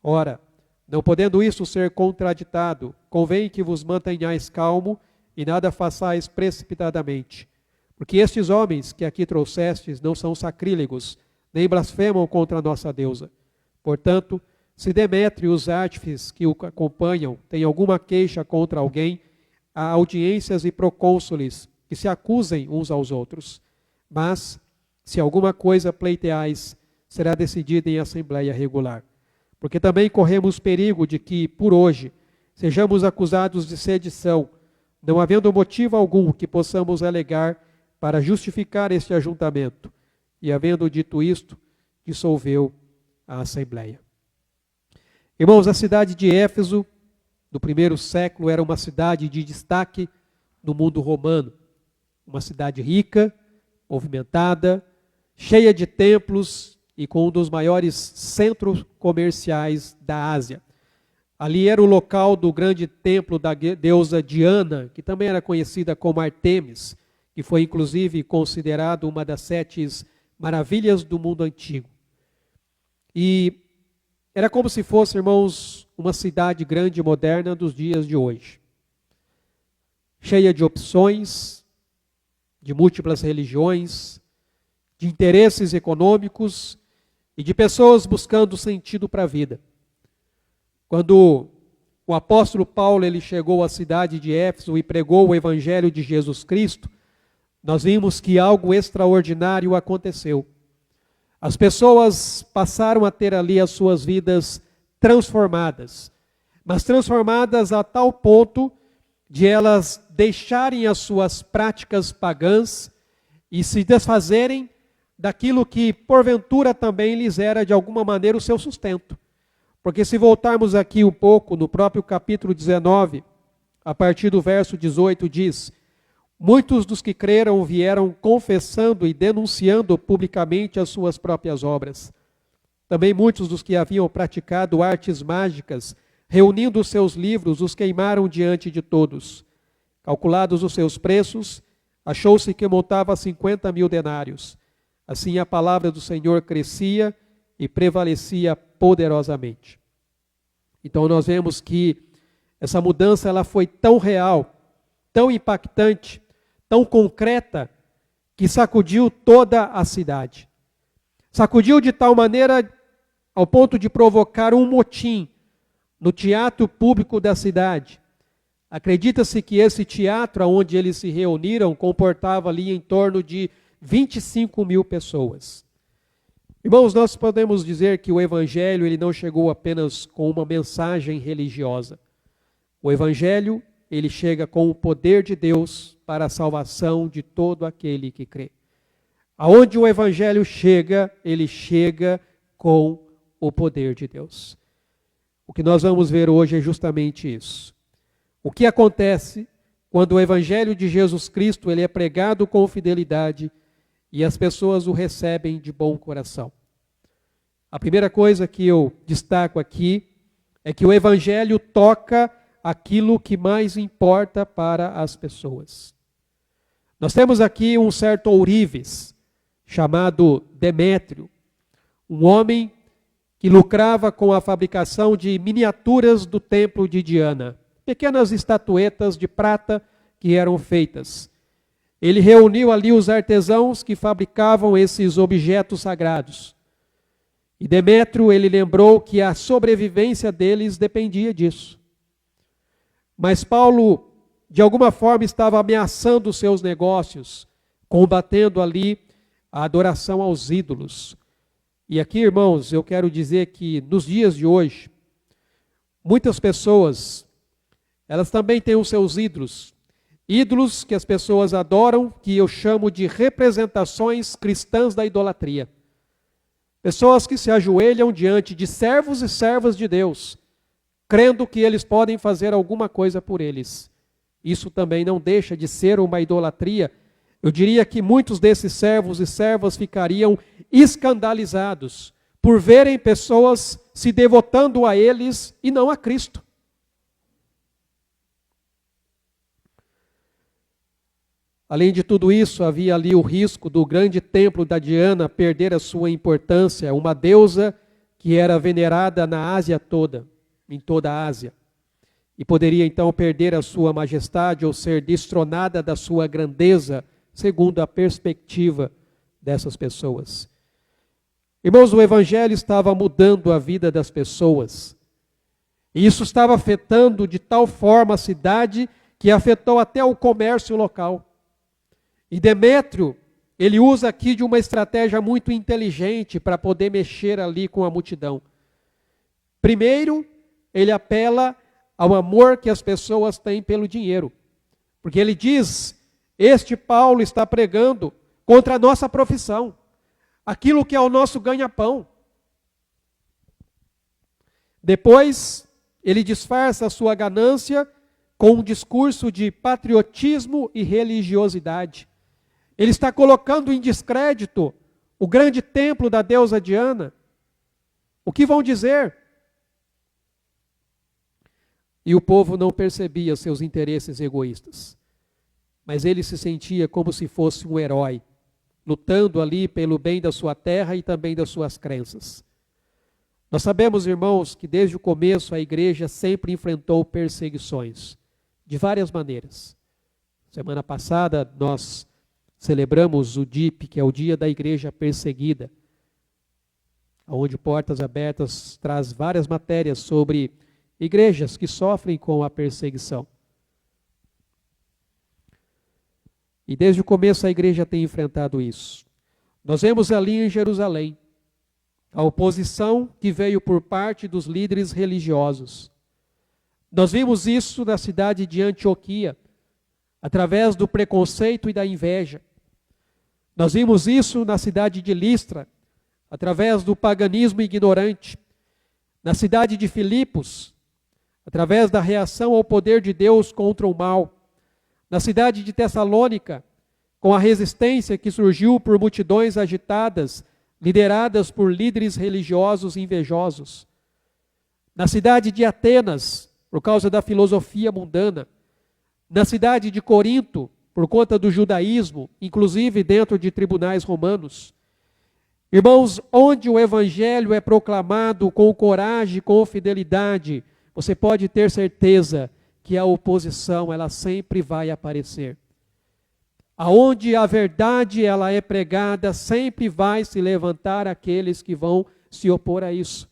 Speaker 2: Ora, não podendo isso ser contraditado, convém que vos mantenhais calmo e nada façais precipitadamente. Porque estes homens que aqui trouxestes não são sacrílegos, nem blasfemam contra a nossa deusa. Portanto, se Demétrio e os artífices que o acompanham têm alguma queixa contra alguém, há audiências e procônsules que se acusem uns aos outros. Mas, se alguma coisa pleiteais, será decidida em assembleia regular. Porque também corremos perigo de que, por hoje, sejamos acusados de sedição, não havendo motivo algum que possamos alegar para justificar este ajuntamento. E, havendo dito isto, dissolveu a assembleia. Irmãos, a cidade de Éfeso, no primeiro século, era uma cidade de destaque no mundo romano. Uma cidade rica, movimentada, cheia de templos e com um dos maiores centros comerciais da Ásia. Ali era o local do grande templo da deusa Diana, que também era conhecida como Artemis, que foi inclusive considerado uma das 7 maravilhas do mundo antigo. E era como se fosse, irmãos, uma cidade grande e moderna dos dias de hoje. Cheia de opções, de múltiplas religiões, de interesses econômicos e de pessoas buscando sentido para a vida. Quando o apóstolo Paulo ele chegou à cidade de Éfeso e pregou o evangelho de Jesus Cristo, nós vimos que algo extraordinário aconteceu. As pessoas passaram a ter ali as suas vidas transformadas, mas transformadas a tal ponto de elas deixarem as suas práticas pagãs e se desfazerem daquilo que porventura também lhes era de alguma maneira o seu sustento. Porque se voltarmos aqui um pouco no próprio capítulo 19, a partir do verso 18 diz: muitos dos que creram vieram confessando e denunciando publicamente as suas próprias obras. Também muitos dos que haviam praticado artes mágicas, reunindo os seus livros, os queimaram diante de todos. Calculados os seus preços, achou-se que montava 50.000 denários. Assim a palavra do Senhor crescia e prevalecia poderosamente. Então nós vemos que essa mudança ela foi tão real, tão impactante, tão concreta, que sacudiu toda a cidade. Sacudiu de tal maneira ao ponto de provocar um motim no teatro público da cidade. Acredita-se que esse teatro onde eles se reuniram comportava ali em torno de 25.000 pessoas. Irmãos, nós podemos dizer que o evangelho ele não chegou apenas com uma mensagem religiosa. O evangelho, ele chega com o poder de Deus para a salvação de todo aquele que crê. Aonde o evangelho chega, ele chega com o poder de Deus. O que nós vamos ver hoje é justamente isso. O que acontece quando o evangelho de Jesus Cristo ele é pregado com fidelidade e as pessoas o recebem de bom coração. A primeira coisa que eu destaco aqui é que o Evangelho toca aquilo que mais importa para as pessoas. Nós temos aqui um certo ourives, chamado Demétrio, um homem que lucrava com a fabricação de miniaturas do templo de Diana, pequenas estatuetas de prata que eram feitas. Ele reuniu ali os artesãos que fabricavam esses objetos sagrados. E Demétrio, ele lembrou que a sobrevivência deles dependia disso. Mas Paulo, de alguma forma, estava ameaçando os seus negócios, combatendo ali a adoração aos ídolos. E aqui, irmãos, eu quero dizer que nos dias de hoje, muitas pessoas, elas também têm os seus ídolos. Ídolos que as pessoas adoram, que eu chamo de representações cristãs da idolatria. Pessoas que se ajoelham diante de servos e servas de Deus, crendo que eles podem fazer alguma coisa por eles. Isso também não deixa de ser uma idolatria. Eu diria que muitos desses servos e servas ficariam escandalizados por verem pessoas se devotando a eles e não a Cristo. Além de tudo isso, havia ali o risco do grande templo da Diana perder a sua importância, uma deusa que era venerada na Ásia toda, em toda a Ásia. E poderia então perder a sua majestade ou ser destronada da sua grandeza, segundo a perspectiva dessas pessoas. Irmãos, o Evangelho estava mudando a vida das pessoas. E isso estava afetando de tal forma a cidade que afetou até o comércio local. E Demétrio, ele usa aqui de uma estratégia muito inteligente para poder mexer ali com a multidão. Primeiro, ele apela ao amor que as pessoas têm pelo dinheiro. Porque ele diz, este Paulo está pregando contra a nossa profissão, aquilo que é o nosso ganha-pão. Depois, ele disfarça a sua ganância com um discurso de patriotismo e religiosidade. Ele está colocando em descrédito o grande templo da deusa Diana. O que vão dizer? E o povo não percebia seus interesses egoístas. Mas ele se sentia como se fosse um herói, lutando ali pelo bem da sua terra e também das suas crenças. Nós sabemos, irmãos, que desde o começo a igreja sempre enfrentou perseguições, de várias maneiras. Semana passada nós celebramos o DIP, que é o Dia da Igreja Perseguida, onde Portas Abertas traz várias matérias sobre igrejas que sofrem com a perseguição. E desde o começo a igreja tem enfrentado isso. Nós vemos ali em Jerusalém a oposição que veio por parte dos líderes religiosos. Nós vimos isso na cidade de Antioquia, através do preconceito e da inveja. Nós vimos isso na cidade de Listra, através do paganismo ignorante. Na cidade de Filipos, através da reação ao poder de Deus contra o mal. Na cidade de Tessalônica, com a resistência que surgiu por multidões agitadas, lideradas por líderes religiosos invejosos. Na cidade de Atenas, por causa da filosofia mundana. Na cidade de Corinto, por conta do judaísmo, inclusive dentro de tribunais romanos. Irmãos, onde o evangelho é proclamado com coragem, com fidelidade, você pode ter certeza que a oposição, ela sempre vai aparecer. Aonde a verdade ela é pregada, sempre vai se levantar aqueles que vão se opor a isso.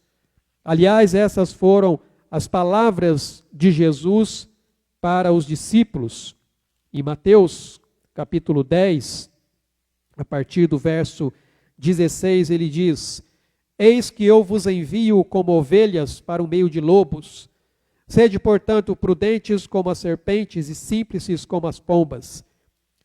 Speaker 2: Aliás, essas foram as palavras de Jesus para os discípulos. Em Mateus, capítulo 10, a partir do verso 16, ele diz: Eis que eu vos envio como ovelhas para o meio de lobos. Sede, portanto, prudentes como as serpentes e simples como as pombas.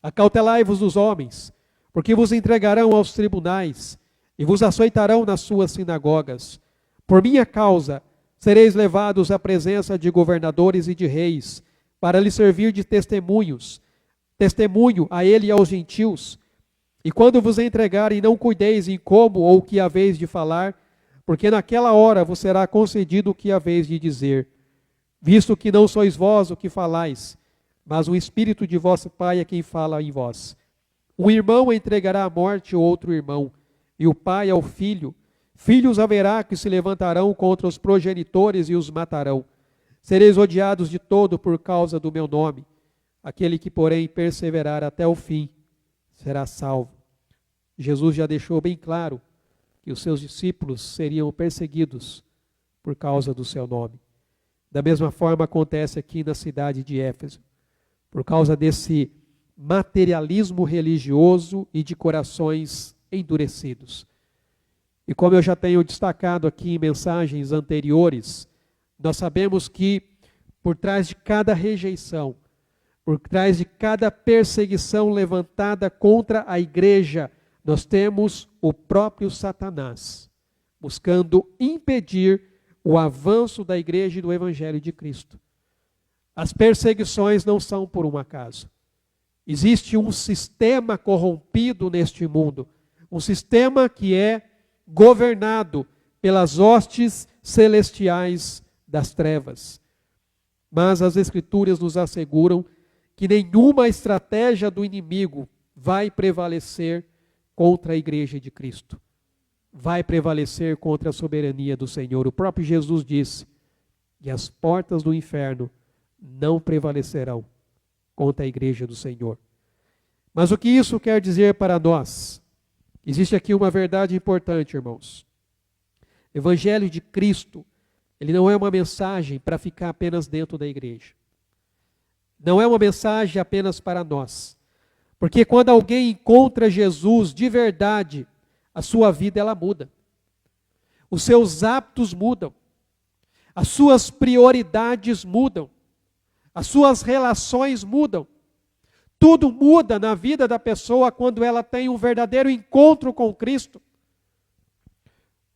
Speaker 2: Acautelai-vos dos homens, porque vos entregarão aos tribunais e vos açoitarão nas suas sinagogas. Por minha causa sereis levados à presença de governadores e de reis, para lhes servir de testemunho a ele e aos gentios. E quando vos entregarem, não cuideis em como ou o que haveis de falar, porque naquela hora vos será concedido o que haveis de dizer, visto que não sois vós o que falais, mas o Espírito de vosso Pai é quem fala em vós. Um irmão entregará à morte o outro irmão, e o pai ao filho. Filhos haverá que se levantarão contra os progenitores e os matarão. Sereis odiados de todo por causa do meu nome. Aquele que, porém, perseverar até o fim, será salvo. Jesus já deixou bem claro que os seus discípulos seriam perseguidos por causa do seu nome. Da mesma forma acontece aqui na cidade de Éfeso. Por causa desse materialismo religioso e de corações endurecidos. E como eu já tenho destacado aqui em mensagens anteriores, nós sabemos que por trás de cada rejeição, por trás de cada perseguição levantada contra a igreja, nós temos o próprio Satanás, buscando impedir o avanço da igreja e do evangelho de Cristo. As perseguições não são por um acaso. Existe um sistema corrompido neste mundo, um sistema que é governado pelas hostes celestiais das trevas. Mas as Escrituras nos asseguram que nenhuma estratégia do inimigo vai prevalecer contra a igreja de Cristo. Vai prevalecer contra a soberania do Senhor. O próprio Jesus disse que as portas do inferno não prevalecerão contra a igreja do Senhor. Mas o que isso quer dizer para nós? Existe aqui uma verdade importante, irmãos. O Evangelho de Cristo, ele não é uma mensagem para ficar apenas dentro da igreja. Não é uma mensagem apenas para nós. Porque quando alguém encontra Jesus de verdade, a sua vida ela muda. Os seus hábitos mudam. As suas prioridades mudam. As suas relações mudam. Tudo muda na vida da pessoa quando ela tem um verdadeiro encontro com Cristo.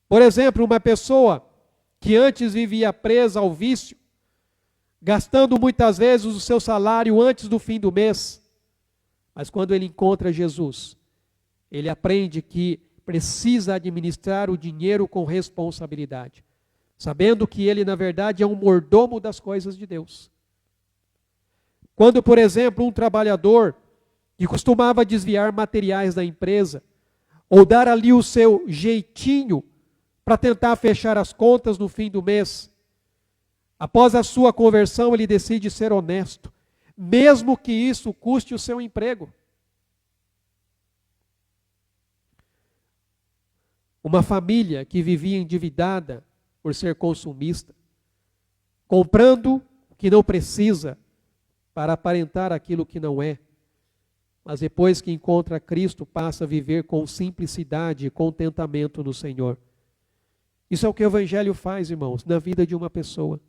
Speaker 2: Por exemplo, uma pessoa que antes vivia presa ao vício, gastando muitas vezes o seu salário antes do fim do mês, mas quando ele encontra Jesus, ele aprende que precisa administrar o dinheiro com responsabilidade, sabendo que ele, na verdade, é um mordomo das coisas de Deus. Quando, por exemplo, um trabalhador que costumava desviar materiais da empresa, ou dar ali o seu jeitinho para tentar fechar as contas no fim do mês, após a sua conversão ele decide ser honesto, mesmo que isso custe o seu emprego. Uma família que vivia endividada por ser consumista, comprando o que não precisa, para aparentar aquilo que não é, mas depois que encontra Cristo, passa a viver com simplicidade e contentamento no Senhor. Isso é o que o Evangelho faz, irmãos, na vida de uma pessoa.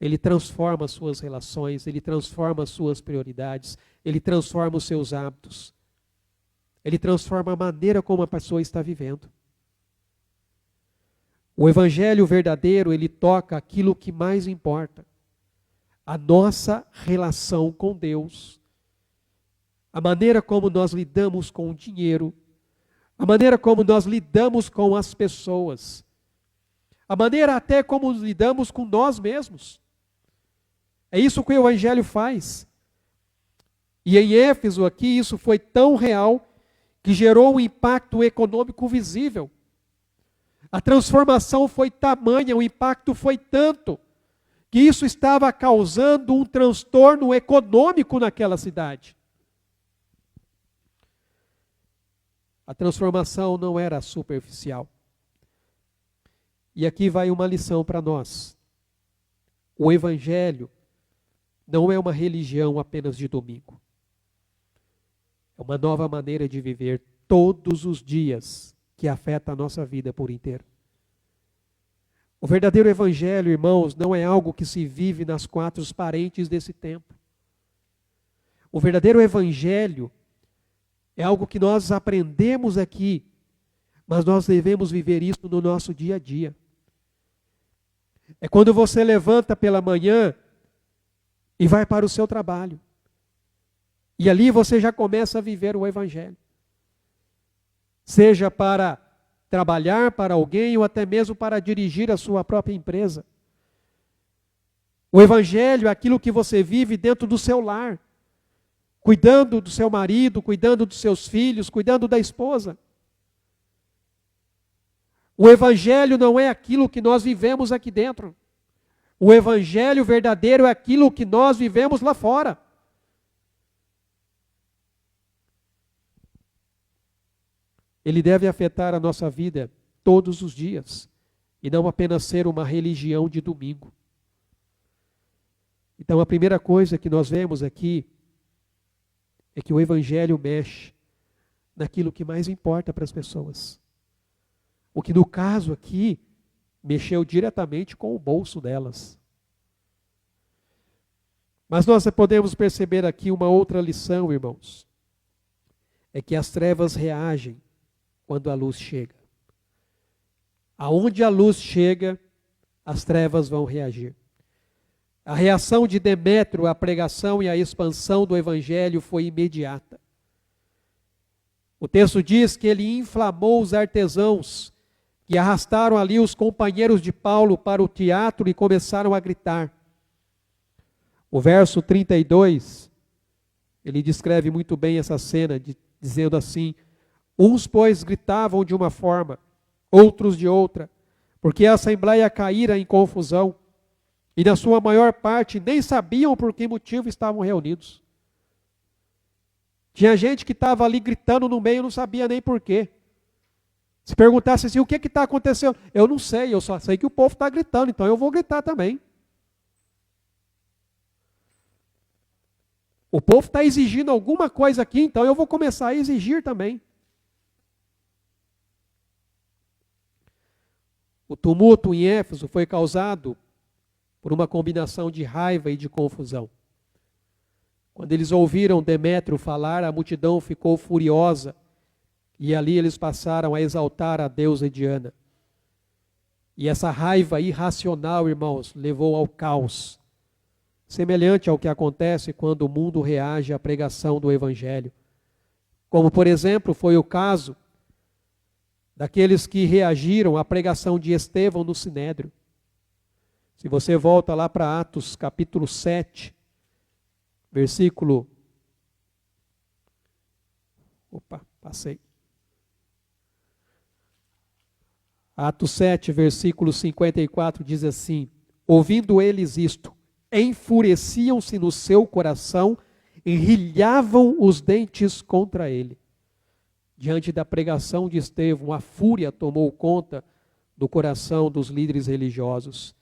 Speaker 2: Ele transforma as suas relações, ele transforma as suas prioridades, ele transforma os seus hábitos, ele transforma a maneira como a pessoa está vivendo. O Evangelho verdadeiro, ele toca aquilo que mais importa. A nossa relação com Deus, a maneira como nós lidamos com o dinheiro, a maneira como nós lidamos com as pessoas, a maneira até como lidamos com nós mesmos. É isso que o Evangelho faz. E em Éfeso aqui isso foi tão real que gerou um impacto econômico visível. A transformação foi tamanha, o impacto foi tanto, que isso estava causando um transtorno econômico naquela cidade. A transformação não era superficial. E aqui vai uma lição para nós. O Evangelho não é uma religião apenas de domingo. É uma nova maneira de viver todos os dias que afeta a nossa vida por inteiro. O verdadeiro evangelho, irmãos, não é algo que se vive nas quatro paredes desse tempo. O verdadeiro evangelho é algo que nós aprendemos aqui, mas nós devemos viver isso no nosso dia a dia. É quando você levanta pela manhã e vai para o seu trabalho. E ali você já começa a viver o evangelho. seja para trabalhar para alguém ou até mesmo para dirigir a sua própria empresa. O Evangelho é aquilo que você vive dentro do seu lar, cuidando do seu marido, cuidando dos seus filhos, cuidando da esposa. O Evangelho não é aquilo que nós vivemos aqui dentro. O Evangelho verdadeiro é aquilo que nós vivemos lá fora. Ele deve afetar a nossa vida todos os dias, e não apenas ser uma religião de domingo. Então, a primeira coisa que nós vemos aqui é que o Evangelho mexe naquilo que mais importa para as pessoas. O que, no caso aqui, mexeu diretamente com o bolso delas. Mas nós podemos perceber aqui uma outra lição, irmãos. É que as trevas reagem quando a luz chega. Aonde a luz chega, as trevas vão reagir. A reação de Demétrio à pregação e à expansão do Evangelho foi imediata. O texto diz que ele inflamou os artesãos, que arrastaram ali os companheiros de Paulo para o teatro e começaram a gritar. O verso 32, ele descreve muito bem essa cena, dizendo assim: uns, pois, gritavam de uma forma, outros de outra, porque a assembleia caíra em confusão, e na sua maior parte nem sabiam por que motivo estavam reunidos. Tinha gente que estava ali gritando no meio e não sabia nem por quê. Se perguntasse assim, o que está acontecendo? Eu não sei, eu só sei que o povo está gritando, então eu vou gritar também. O povo está exigindo alguma coisa aqui, então eu vou começar a exigir também. O tumulto em Éfeso foi causado por uma combinação de raiva e de confusão. Quando eles ouviram Demétrio falar, a multidão ficou furiosa, e ali eles passaram a exaltar a deusa Diana. E essa raiva irracional, irmãos, levou ao caos, semelhante ao que acontece quando o mundo reage à pregação do Evangelho. Como, por exemplo, foi o caso daqueles que reagiram à pregação de Estevão no Sinédrio. Se você volta lá para Atos capítulo 7, versículo... Atos 7, versículo 54, diz assim: ouvindo eles isto, enfureciam-se no seu coração, enrilhavam os dentes contra ele. Diante da pregação de Estevão, a fúria tomou conta do coração dos líderes religiosos.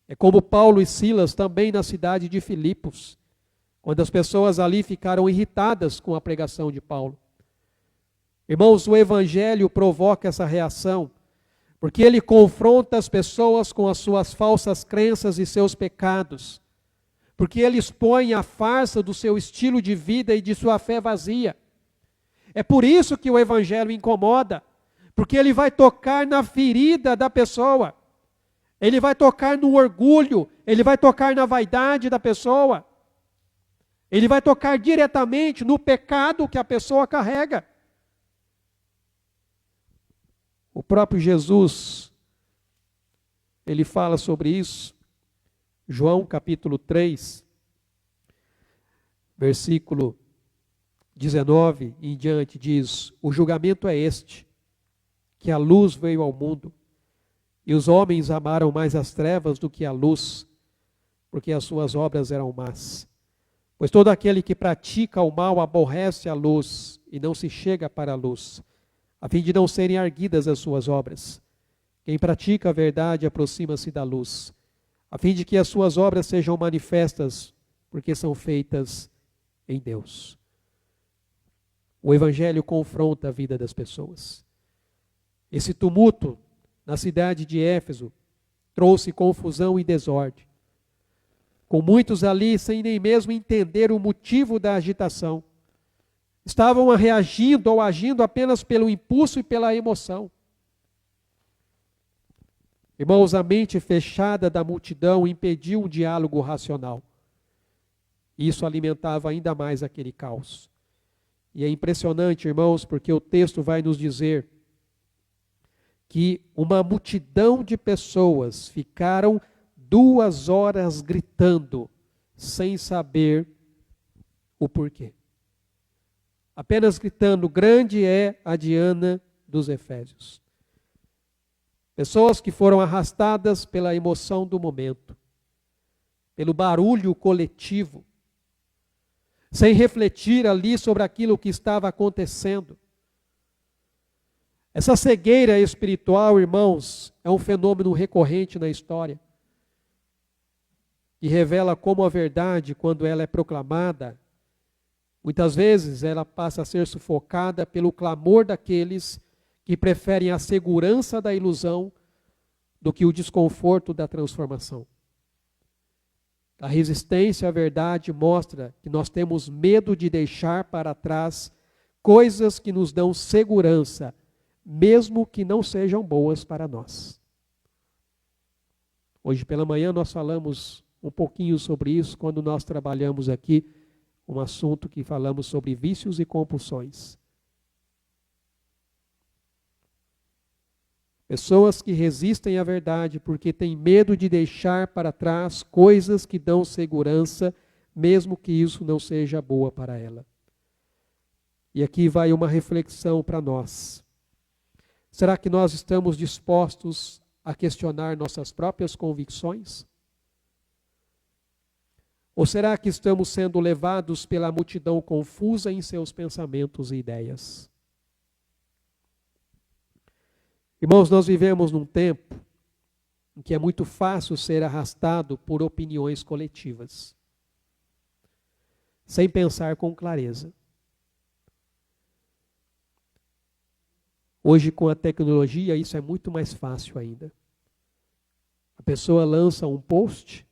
Speaker 2: É como Paulo e Silas também na cidade de Filipos, quando as pessoas ali ficaram irritadas com a pregação de Paulo. Irmãos, o Evangelho provoca essa reação, porque ele confronta as pessoas com as suas falsas crenças e seus pecados, porque ele expõe a farsa do seu estilo de vida e de sua fé vazia. É por isso que o Evangelho incomoda, porque ele vai tocar na ferida da pessoa, ele vai tocar no orgulho, ele vai tocar na vaidade da pessoa, ele vai tocar diretamente no pecado que a pessoa carrega. O próprio Jesus, ele fala sobre isso. João capítulo 3, versículo 19 em diante diz: o julgamento é este, que a luz veio ao mundo, e os homens amaram mais as trevas do que a luz, porque as suas obras eram más. Pois todo aquele que pratica o mal aborrece a luz e não se chega para a luz, a fim de não serem arguidas as suas obras. Quem pratica a verdade aproxima-se da luz, a fim de que as suas obras sejam manifestas, porque são feitas em Deus. O Evangelho confronta a vida das pessoas. Esse tumulto na cidade de Éfeso trouxe confusão e desordem, com muitos ali sem nem mesmo entender o motivo da agitação. Estavam reagindo ou agindo apenas pelo impulso e pela emoção. Irmãos, a mente fechada da multidão impediu um diálogo racional. Isso alimentava ainda mais aquele caos. E é impressionante, irmãos, porque o texto vai nos dizer que uma multidão de pessoas ficaram 2 horas gritando, sem saber o porquê. Apenas gritando, grande é a Diana dos Efésios. Pessoas que foram arrastadas pela emoção do momento, pelo barulho coletivo, sem refletir ali sobre aquilo que estava acontecendo. Essa cegueira espiritual, irmãos, é um fenômeno recorrente na história, que revela como a verdade, quando ela é proclamada, muitas vezes ela passa a ser sufocada pelo clamor daqueles que preferem a segurança da ilusão do que o desconforto da transformação. A resistência à verdade mostra que nós temos medo de deixar para trás coisas que nos dão segurança, mesmo que não sejam boas para nós. Hoje pela manhã nós falamos um pouquinho sobre isso, quando nós trabalhamos aqui um assunto que falamos sobre vícios e compulsões. Pessoas que resistem à verdade porque têm medo de deixar para trás coisas que dão segurança, mesmo que isso não seja boa para ela. E aqui vai uma reflexão para nós. Será que nós estamos dispostos a questionar nossas próprias convicções? Ou será que estamos sendo levados pela multidão confusa em seus pensamentos e ideias? Irmãos, nós vivemos num tempo em que é muito fácil ser arrastado por opiniões coletivas, sem pensar com clareza. Hoje, com a tecnologia, isso é muito mais fácil ainda. A pessoa lança um post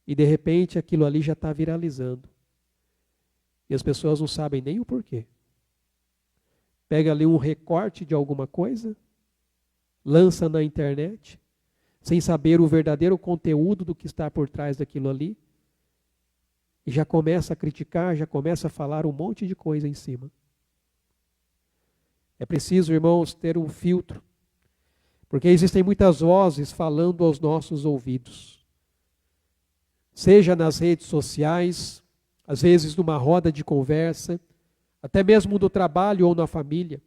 Speaker 2: e, de repente, aquilo ali já está viralizando. E as pessoas não sabem nem o porquê. Pega ali um recorte de alguma coisa, lança na internet, sem saber o verdadeiro conteúdo do que está por trás daquilo ali, e já começa a criticar, já começa a falar um monte de coisa em cima. É preciso, irmãos, ter um filtro, porque existem muitas vozes falando aos nossos ouvidos. Seja nas redes sociais, às vezes numa roda de conversa, até mesmo no trabalho ou na família.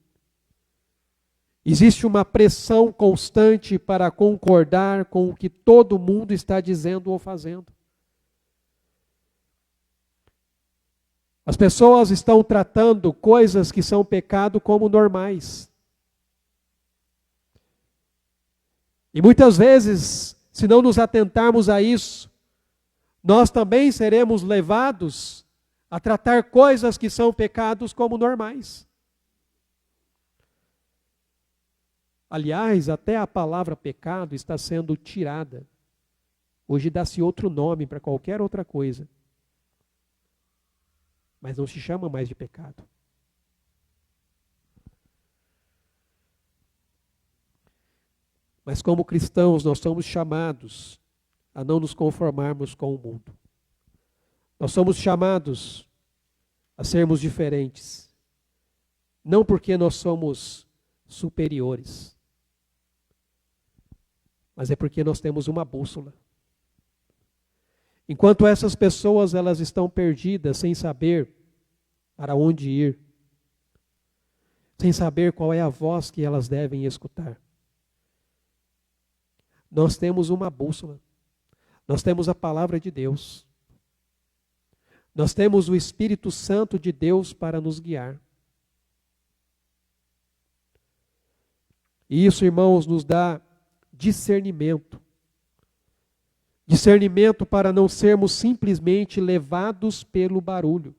Speaker 2: Existe uma pressão constante para concordar com o que todo mundo está dizendo ou fazendo. As pessoas estão tratando coisas que são pecado como normais. E muitas vezes, se não nos atentarmos a isso, nós também seremos levados a tratar coisas que são pecados como normais. Aliás, até a palavra pecado está sendo tirada. Hoje dá-se outro nome para qualquer outra coisa. Mas não se chama mais de pecado. Mas como cristãos, nós somos chamados a não nos conformarmos com o mundo. Nós somos chamados a sermos diferentes. Não porque nós somos superiores, mas é porque nós temos uma bússola. Enquanto essas pessoas elas estão perdidas, sem saber para onde ir, sem saber qual é a voz que elas devem escutar, nós temos uma bússola. Nós temos a palavra de Deus. Nós temos o Espírito Santo de Deus para nos guiar. E isso, irmãos, nos dá discernimento. Discernimento para não sermos simplesmente levados pelo barulho,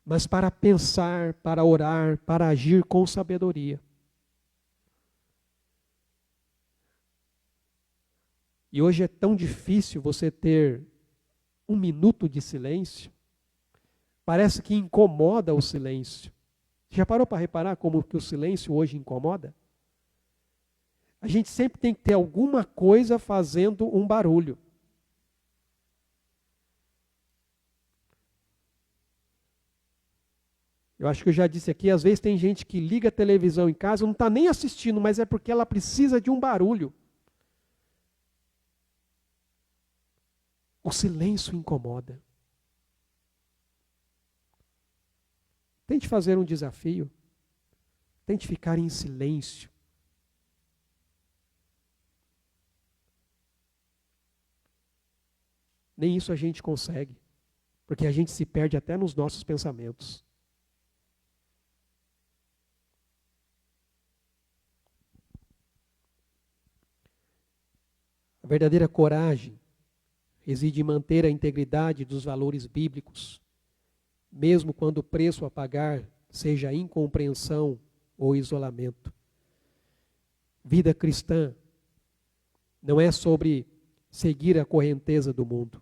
Speaker 2: mas para pensar, para orar, para agir com sabedoria. E hoje é tão difícil você ter um minuto de silêncio. Parece que incomoda o silêncio. Já parou para reparar como que o silêncio hoje incomoda? A gente sempre tem que ter alguma coisa fazendo um barulho. Eu acho que eu já disse aqui, às vezes tem gente que liga a televisão em casa, não está nem assistindo, mas é porque ela precisa de um barulho. O silêncio incomoda. Tente fazer um desafio. Tente ficar em silêncio. Nem isso a gente consegue, porque a gente se perde até nos nossos pensamentos. A verdadeira coragem reside em manter a integridade dos valores bíblicos, mesmo quando o preço a pagar seja incompreensão ou isolamento. Vida cristã não é sobre seguir a correnteza do mundo,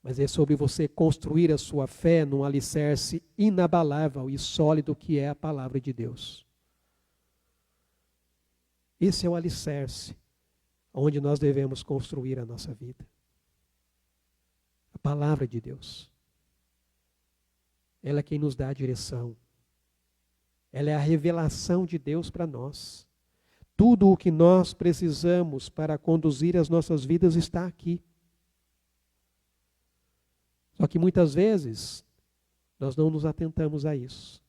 Speaker 2: mas é sobre você construir a sua fé num alicerce inabalável e sólido que é a palavra de Deus. Esse é o alicerce onde nós devemos construir a nossa vida. A palavra de Deus. Ela é quem nos dá a direção. Ela é a revelação de Deus para nós. Tudo o que nós precisamos para conduzir as nossas vidas está aqui. Só que muitas vezes nós não nos atentamos a isso.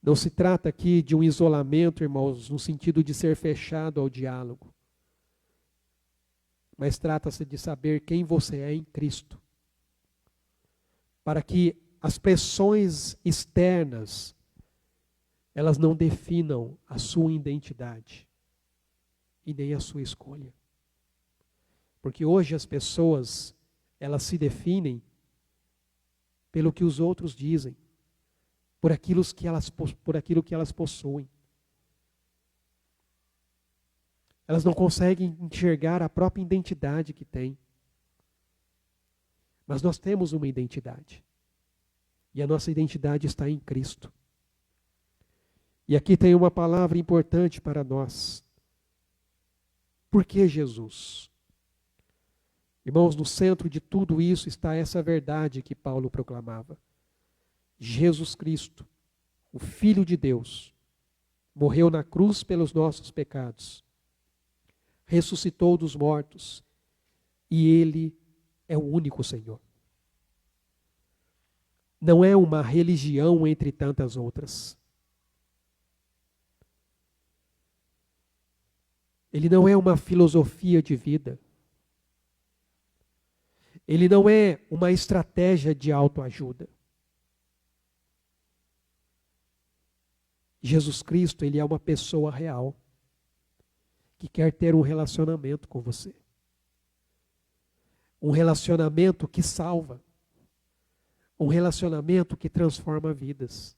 Speaker 2: Não se trata aqui de um isolamento, irmãos, no sentido de ser fechado ao diálogo. Mas trata-se de saber quem você é em Cristo. Para que as pressões externas, elas não definam a sua identidade e nem a sua escolha. Porque hoje as pessoas, elas se definem pelo que os outros dizem, por aquilo que elas possuem. Elas não conseguem enxergar a própria identidade que têm. Mas nós temos uma identidade. E a nossa identidade está em Cristo. E aqui tem uma palavra importante para nós. Por que Jesus? Irmãos, no centro de tudo isso está essa verdade que Paulo proclamava. Jesus Cristo, o Filho de Deus, morreu na cruz pelos nossos pecados, ressuscitou dos mortos, e Ele é o único Senhor. Não é uma religião entre tantas outras. Ele não é uma filosofia de vida. Ele não é uma estratégia de autoajuda. Jesus Cristo, Ele é uma pessoa real que quer ter um relacionamento com você. Um relacionamento que salva. Um relacionamento que transforma vidas.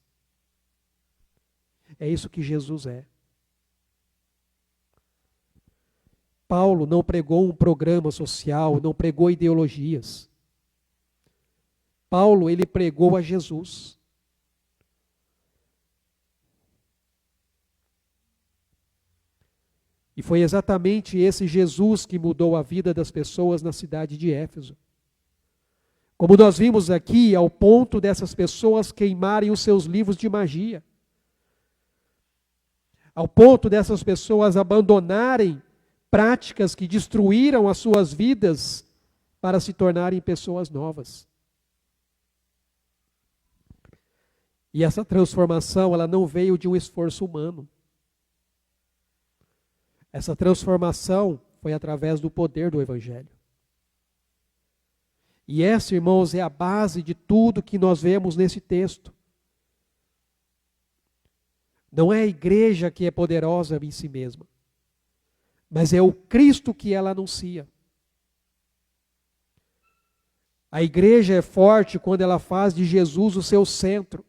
Speaker 2: É isso que Jesus é. Paulo não pregou um programa social, não pregou ideologias. Paulo, ele pregou a Jesus. E foi exatamente esse Jesus que mudou a vida das pessoas na cidade de Éfeso. Como nós vimos aqui, ao ponto dessas pessoas queimarem os seus livros de magia. Ao ponto dessas pessoas abandonarem práticas que destruíram as suas vidas para se tornarem pessoas novas. E essa transformação, ela não veio de um esforço humano. Essa transformação foi através do poder do Evangelho. E essa, irmãos, é a base de tudo que nós vemos nesse texto. Não é a igreja que é poderosa em si mesma, mas é o Cristo que ela anuncia. A igreja é forte quando ela faz de Jesus o seu centro,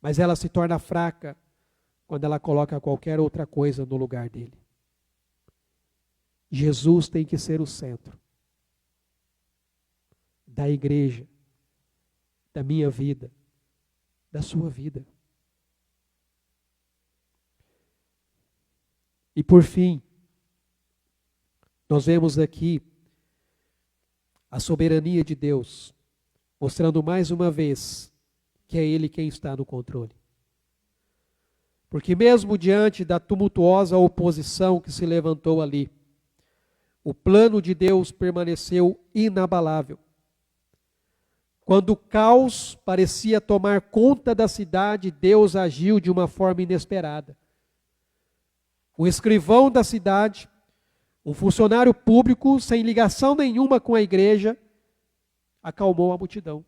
Speaker 2: mas ela se torna fraca quando ela coloca qualquer outra coisa no lugar dele. Jesus tem que ser o centro da igreja, da minha vida, da sua vida. E por fim, nós vemos aqui a soberania de Deus, mostrando mais uma vez que é Ele quem está no controle. Porque mesmo diante da tumultuosa oposição que se levantou ali, o plano de Deus permaneceu inabalável. Quando o caos parecia tomar conta da cidade, Deus agiu de uma forma inesperada. O escrivão da cidade, um funcionário público sem ligação nenhuma com a igreja, acalmou a multidão.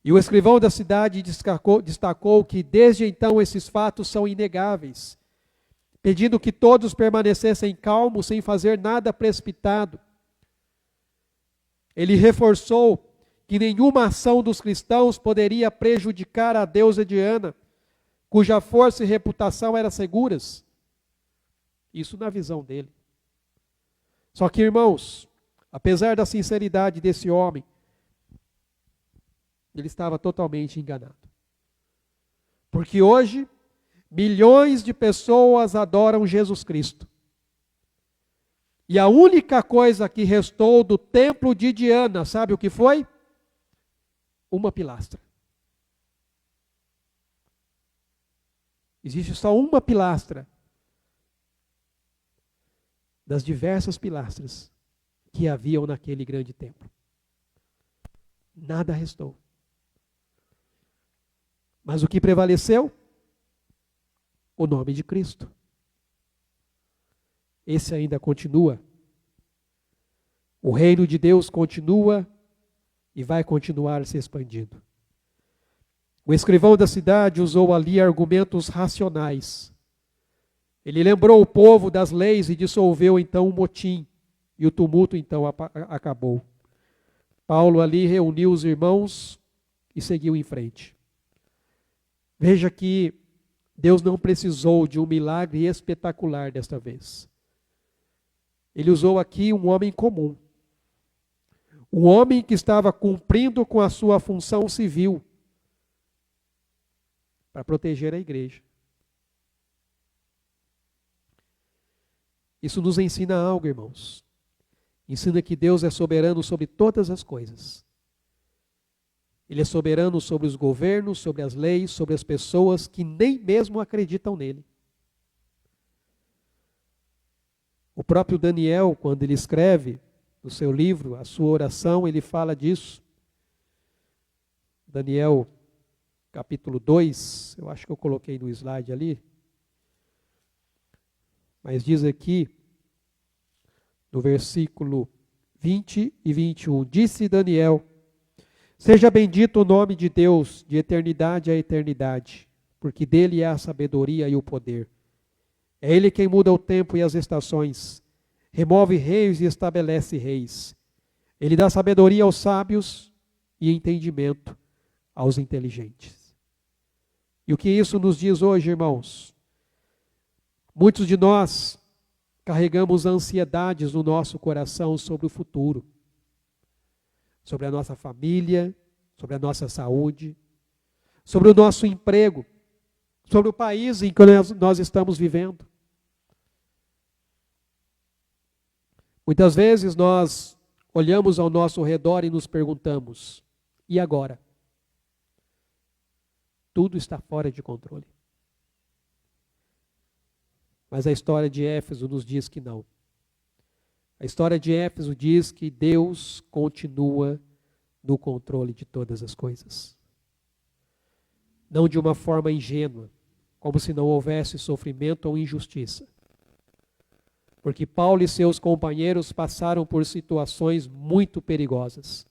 Speaker 2: E o escrivão da cidade destacou que desde então esses fatos são inegáveis, pedindo que todos permanecessem calmos, sem fazer nada precipitado. Ele reforçou que nenhuma ação dos cristãos poderia prejudicar a deusa Diana, cuja força e reputação eram seguras. Isso na visão dele. Só que, irmãos, apesar da sinceridade desse homem, ele estava totalmente enganado. Porque hoje, milhões de pessoas adoram Jesus Cristo. E a única coisa que restou do templo de Diana, sabe o que foi? Uma pilastra. Existe só uma pilastra das diversas pilastras que haviam naquele grande templo. Nada restou. Mas o que prevaleceu? O nome de Cristo. Esse ainda continua. O reino de Deus continua e vai continuar se expandindo. O escrivão da cidade usou ali argumentos racionais. Ele lembrou o povo das leis e dissolveu então o motim. E o tumulto então acabou. Paulo ali reuniu os irmãos e seguiu em frente. Veja que Deus não precisou de um milagre espetacular desta vez. Ele usou aqui um homem comum. Um homem que estava cumprindo com a sua função civil para proteger a igreja. Isso nos ensina algo, irmãos. Ensina que Deus é soberano sobre todas as coisas. Ele é soberano sobre os governos, sobre as leis, sobre as pessoas que nem mesmo acreditam nele. O próprio Daniel, quando ele escreve no seu livro, a sua oração, ele fala disso. Daniel, capítulo 2, eu acho que eu coloquei no slide ali. Mas diz aqui, no versículo 20 e 21, disse Daniel: seja bendito o nome de Deus, de eternidade a eternidade, porque dele é a sabedoria e o poder. É ele quem muda o tempo e as estações, remove reis e estabelece reis. Ele dá sabedoria aos sábios e entendimento aos inteligentes. E o que isso nos diz hoje, irmãos? Muitos de nós carregamos ansiedades no nosso coração sobre o futuro, sobre a nossa família, sobre a nossa saúde, sobre o nosso emprego, sobre o país em que nós estamos vivendo. Muitas vezes nós olhamos ao nosso redor e nos perguntamos: e agora? Tudo está fora de controle. Mas a história de Éfeso nos diz que não. A história de Éfeso diz que Deus continua no controle de todas as coisas. Não de uma forma ingênua, como se não houvesse sofrimento ou injustiça. Porque Paulo e seus companheiros passaram por situações muito perigosas.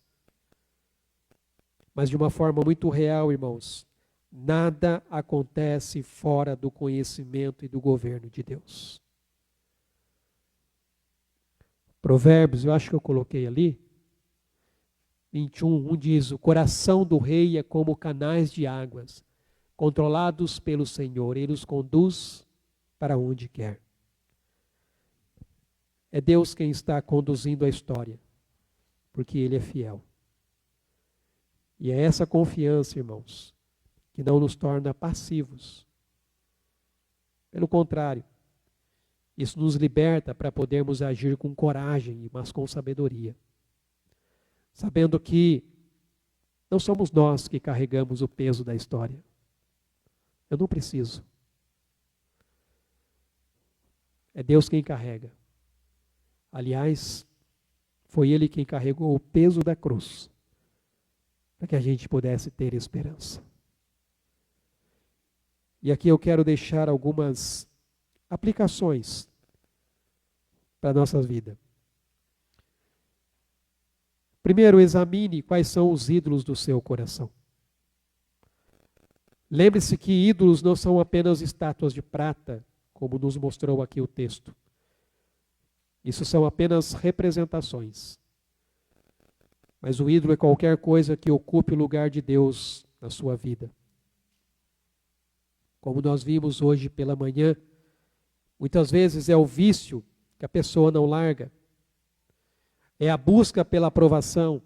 Speaker 2: Mas de uma forma muito real, irmãos, nada acontece fora do conhecimento e do governo de Deus. Provérbios, eu acho que eu coloquei ali, 21, diz: o coração do rei é como canais de águas, controlados pelo Senhor, ele os conduz para onde quer. É Deus quem está conduzindo a história, porque Ele é fiel. E é essa confiança, irmãos, que não nos torna passivos. Pelo contrário, Isso nos liberta para podermos agir com coragem, mas com sabedoria. Sabendo que não somos nós que carregamos o peso da história. Eu não preciso. É Deus quem carrega. Aliás, foi Ele quem carregou o peso da cruz, para que a gente pudesse ter esperança. E aqui eu quero deixar algumas aplicações para a nossa vida. Primeiro, examine quais são os ídolos do seu coração. Lembre-se que ídolos não são apenas estátuas de prata, como nos mostrou aqui o texto. Isso são apenas representações. Mas o ídolo é qualquer coisa que ocupe o lugar de Deus na sua vida. Como nós vimos hoje pela manhã, muitas vezes é o vício que a pessoa não larga. É a busca pela aprovação.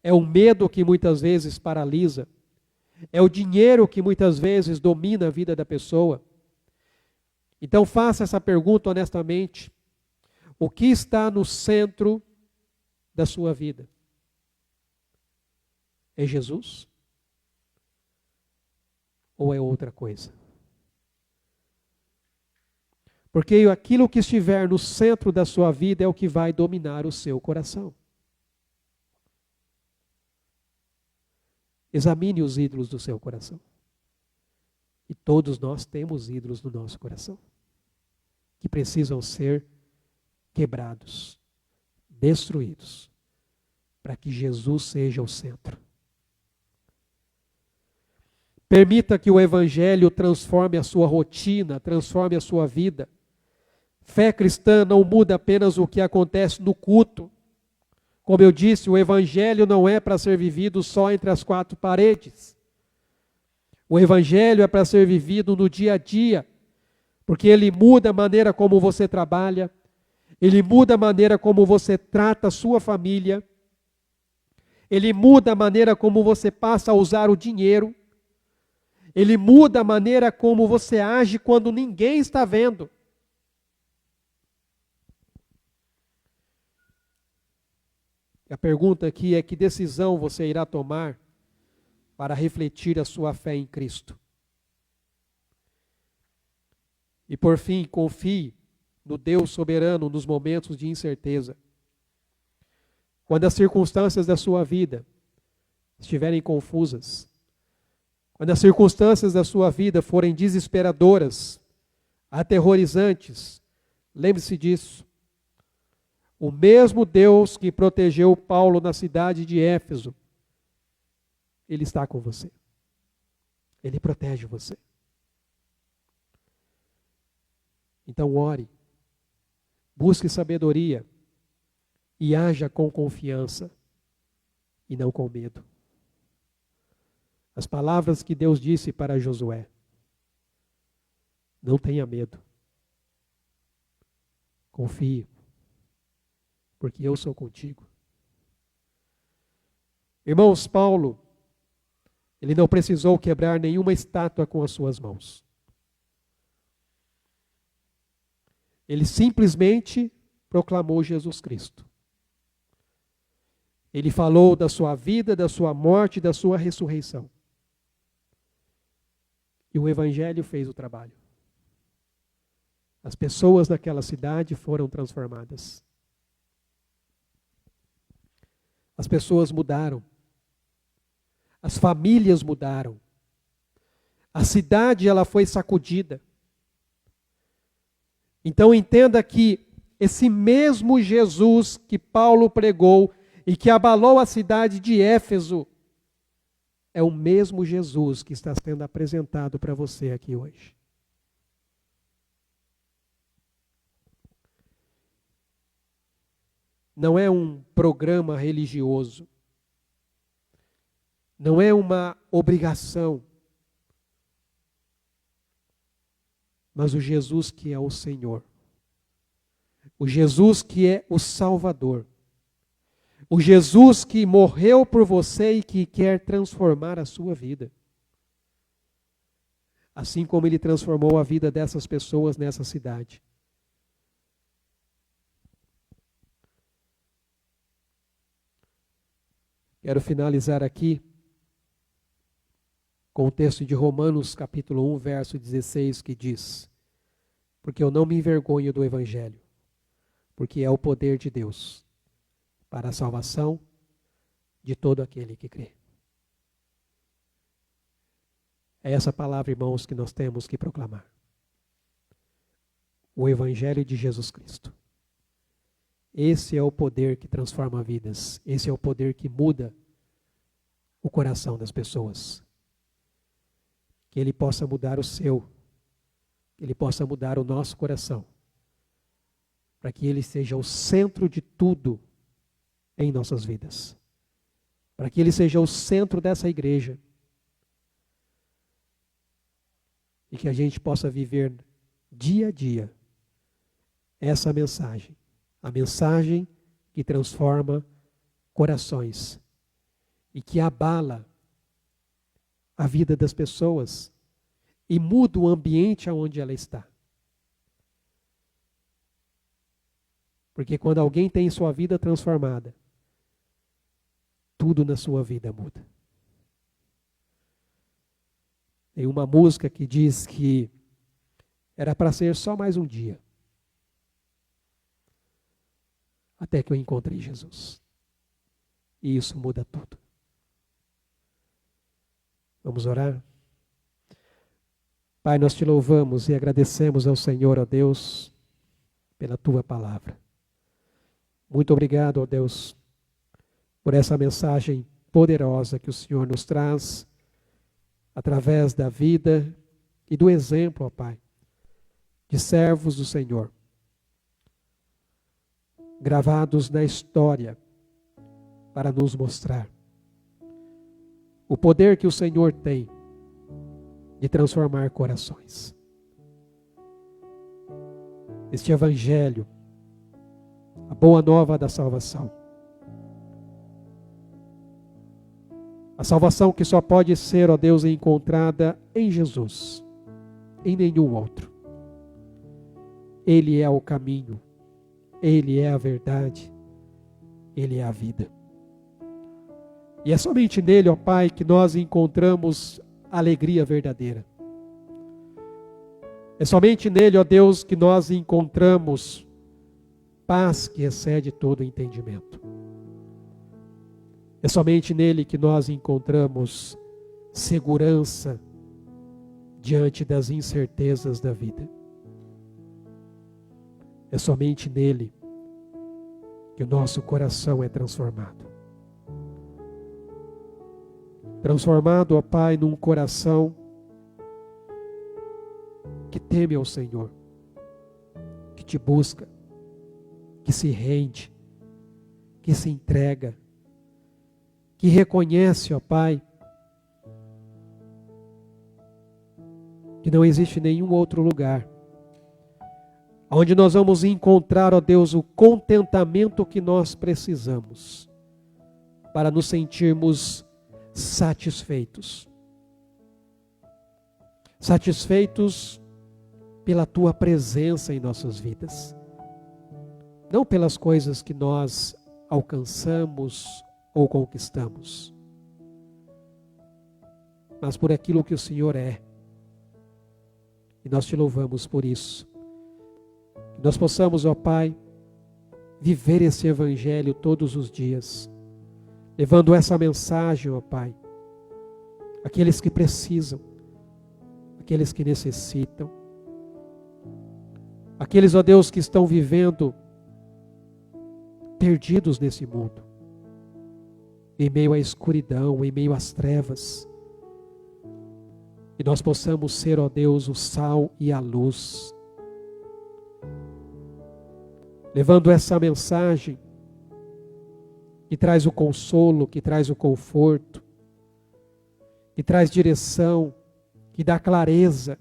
Speaker 2: É o medo que muitas vezes paralisa. É o dinheiro que muitas vezes domina a vida da pessoa. Então faça essa pergunta honestamente. O que está no centro da sua vida? É Jesus? Ou é outra coisa? Porque aquilo que estiver no centro da sua vida é o que vai dominar o seu coração. Examine os ídolos do seu coração. E todos nós temos ídolos no nosso coração, que precisam ser quebrados, destruídos, para que Jesus seja o centro. Permita que o Evangelho transforme a sua rotina, transforme a sua vida. Fé cristã não muda apenas o que acontece no culto. Como eu disse, o Evangelho não é para ser vivido só entre as quatro paredes. O Evangelho é para ser vivido no dia a dia, porque ele muda a maneira como você trabalha, ele muda a maneira como você trata a sua família, ele muda a maneira como você passa a usar o dinheiro, ele muda a maneira como você age quando ninguém está vendo. A pergunta aqui é: que decisão você irá tomar para refletir a sua fé em Cristo? E por fim, confie no Deus soberano nos momentos de incerteza. Quando as circunstâncias da sua vida estiverem confusas, quando as circunstâncias da sua vida forem desesperadoras, aterrorizantes, lembre-se disso. O mesmo Deus que protegeu Paulo na cidade de Éfeso, Ele está com você. Ele protege você. Então ore, busque sabedoria e haja com confiança e não com medo. As palavras que Deus disse para Josué: não tenha medo, confie, porque eu sou contigo. Irmãos, Paulo, ele não precisou quebrar nenhuma estátua com as suas mãos. Ele simplesmente proclamou Jesus Cristo. Ele falou da sua vida, da sua morte, da sua ressurreição. E o Evangelho fez o trabalho. As pessoas daquela cidade foram transformadas. As pessoas mudaram. As famílias mudaram. A cidade, ela foi sacudida. Então entenda que esse mesmo Jesus que Paulo pregou e que abalou a cidade de Éfeso, é o mesmo Jesus que está sendo apresentado para você aqui hoje. Não é um programa religioso. Não é uma obrigação. Mas o Jesus que é o Senhor. O Jesus que é o Salvador. O Jesus que morreu por você e que quer transformar a sua vida. Assim como Ele transformou a vida dessas pessoas nessa cidade. Quero finalizar aqui com o texto de Romanos capítulo 1, verso 16, que diz: porque eu não me envergonho do Evangelho, porque é o poder de Deus para a salvação de todo aquele que crê. É essa palavra, irmãos, que nós temos que proclamar. O Evangelho de Jesus Cristo. Esse é o poder que transforma vidas. Esse é o poder que muda o coração das pessoas. Que Ele possa mudar o seu. Que Ele possa mudar o nosso coração. Para que Ele seja o centro de tudo em nossas vidas. Para que Ele seja o centro dessa igreja. E que a gente possa viver dia a dia essa mensagem. A mensagem que transforma corações e que abala a vida das pessoas e muda o ambiente onde ela está. Porque quando alguém tem sua vida transformada, tudo na sua vida muda. Tem uma música que diz que era para ser só mais um dia. Até que eu encontrei Jesus. E isso muda tudo. Vamos orar? Pai, nós te louvamos e agradecemos ao Senhor, ó Deus, pela tua palavra. Muito obrigado, ó Deus, por essa mensagem poderosa que o Senhor nos traz através da vida e do exemplo, ó Pai, de servos do Senhor, gravados na história para nos mostrar o poder que o Senhor tem de transformar corações. Este Evangelho, a boa nova da salvação. A salvação que só pode ser, ó Deus, encontrada em Jesus, em nenhum outro. Ele é o caminho, Ele é a verdade, Ele é a vida. E é somente nele, ó Pai, que nós encontramos alegria verdadeira. É somente nele, ó Deus, que nós encontramos paz que excede todo entendimento. É somente nele que nós encontramos segurança diante das incertezas da vida. É somente nele que o nosso coração é transformado. Transformado, ó Pai, num coração que teme ao Senhor, que te busca, que se rende, que se entrega, que reconhece, ó Pai, que não existe nenhum outro lugar onde nós vamos encontrar, ó Deus, o contentamento que nós precisamos para nos sentirmos satisfeitos. Satisfeitos pela Tua presença em nossas vidas. Não pelas coisas que nós alcançamos ou conquistamos, mas por aquilo que o Senhor é. E nós te louvamos por isso. Que nós possamos, ó Pai, viver esse Evangelho todos os dias, levando essa mensagem, ó Pai, àqueles que precisam, àqueles que necessitam, aqueles, ó Deus, que estão vivendo perdidos nesse mundo, em meio à escuridão, em meio às trevas. E nós possamos ser, ó Deus, o sal e a luz, levando essa mensagem que traz o consolo, que traz o conforto, que traz direção, que dá clareza,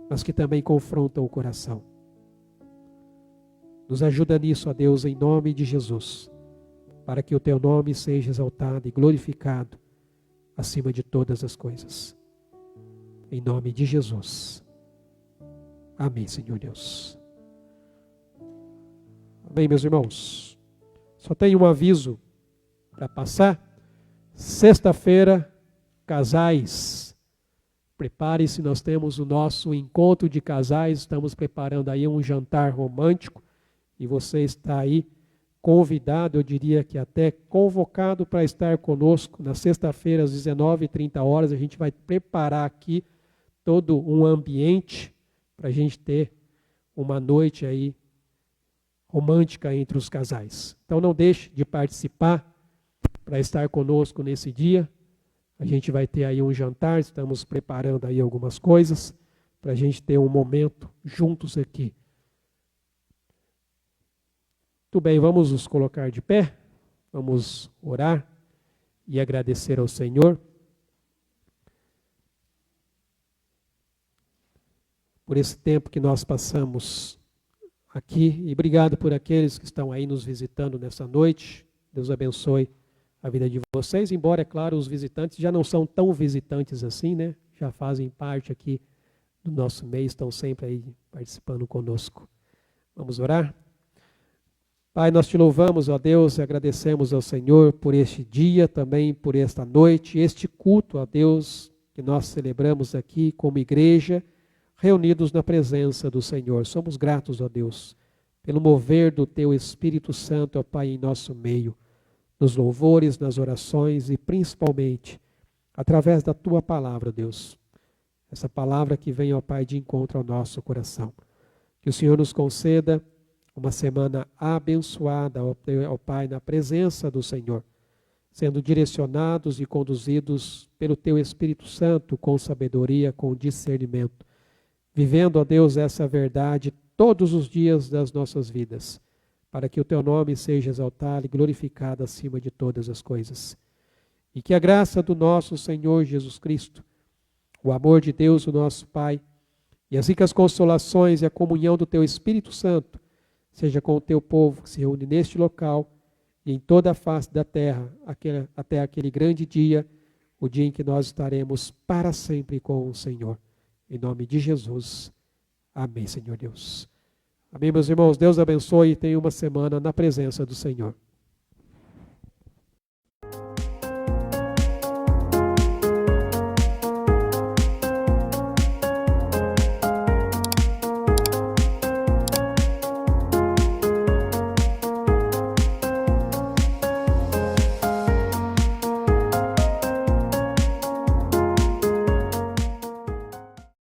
Speaker 2: mas que também confronta o coração. Nos ajuda nisso, ó Deus, em nome de Jesus, para que o Teu nome seja exaltado e glorificado acima de todas as coisas. Em nome de Jesus. Amém, Senhor Deus. Amém, meus irmãos. Só tenho um aviso. para passar. Sexta-feira, casais. Prepare-se, nós temos o nosso encontro de casais, estamos preparando aí um jantar romântico e você está aí convidado, eu diria que até convocado para estar conosco na sexta-feira às 19h30. A gente vai preparar aqui todo um ambiente para a gente ter uma noite aí romântica entre os casais. Então não deixe de participar para estar conosco nesse dia. A gente vai ter aí um jantar, estamos preparando aí algumas coisas para a gente ter um momento juntos aqui. Muito bem, vamos nos colocar de pé, vamos orar e agradecer ao Senhor por esse tempo que nós passamos aqui e obrigado por aqueles que estão aí nos visitando nessa noite. Deus abençoe a vida de vocês, embora, é claro, os visitantes já não são tão visitantes assim, né? Já fazem parte aqui do nosso meio, estão sempre aí participando conosco. Vamos orar? Pai, nós te louvamos, ó Deus, e agradecemos ao Senhor por este dia, também por esta noite, este culto, ó Deus, que nós celebramos aqui como igreja, reunidos na presença do Senhor. Somos gratos, ó Deus, pelo mover do Teu Espírito Santo, ó Pai, em nosso meio, nos louvores, nas orações e principalmente através da Tua palavra, Deus. Essa palavra que vem, ó Pai, de encontro ao nosso coração. Que o Senhor nos conceda uma semana abençoada, ó Pai, na presença do Senhor, sendo direcionados e conduzidos pelo Teu Espírito Santo com sabedoria, com discernimento, vivendo, ó Deus, essa verdade todos os dias das nossas vidas, para que o Teu nome seja exaltado e glorificado acima de todas as coisas. E que a graça do nosso Senhor Jesus Cristo, o amor de Deus, o nosso Pai, e as ricas consolações e a comunhão do Teu Espírito Santo, seja com o Teu povo que se reúne neste local e em toda a face da terra, até aquele grande dia, o dia em que nós estaremos para sempre com o Senhor. Em nome de Jesus. Amém, Senhor Deus. Amém, meus irmãos. Deus abençoe e tenha uma semana na presença do Senhor.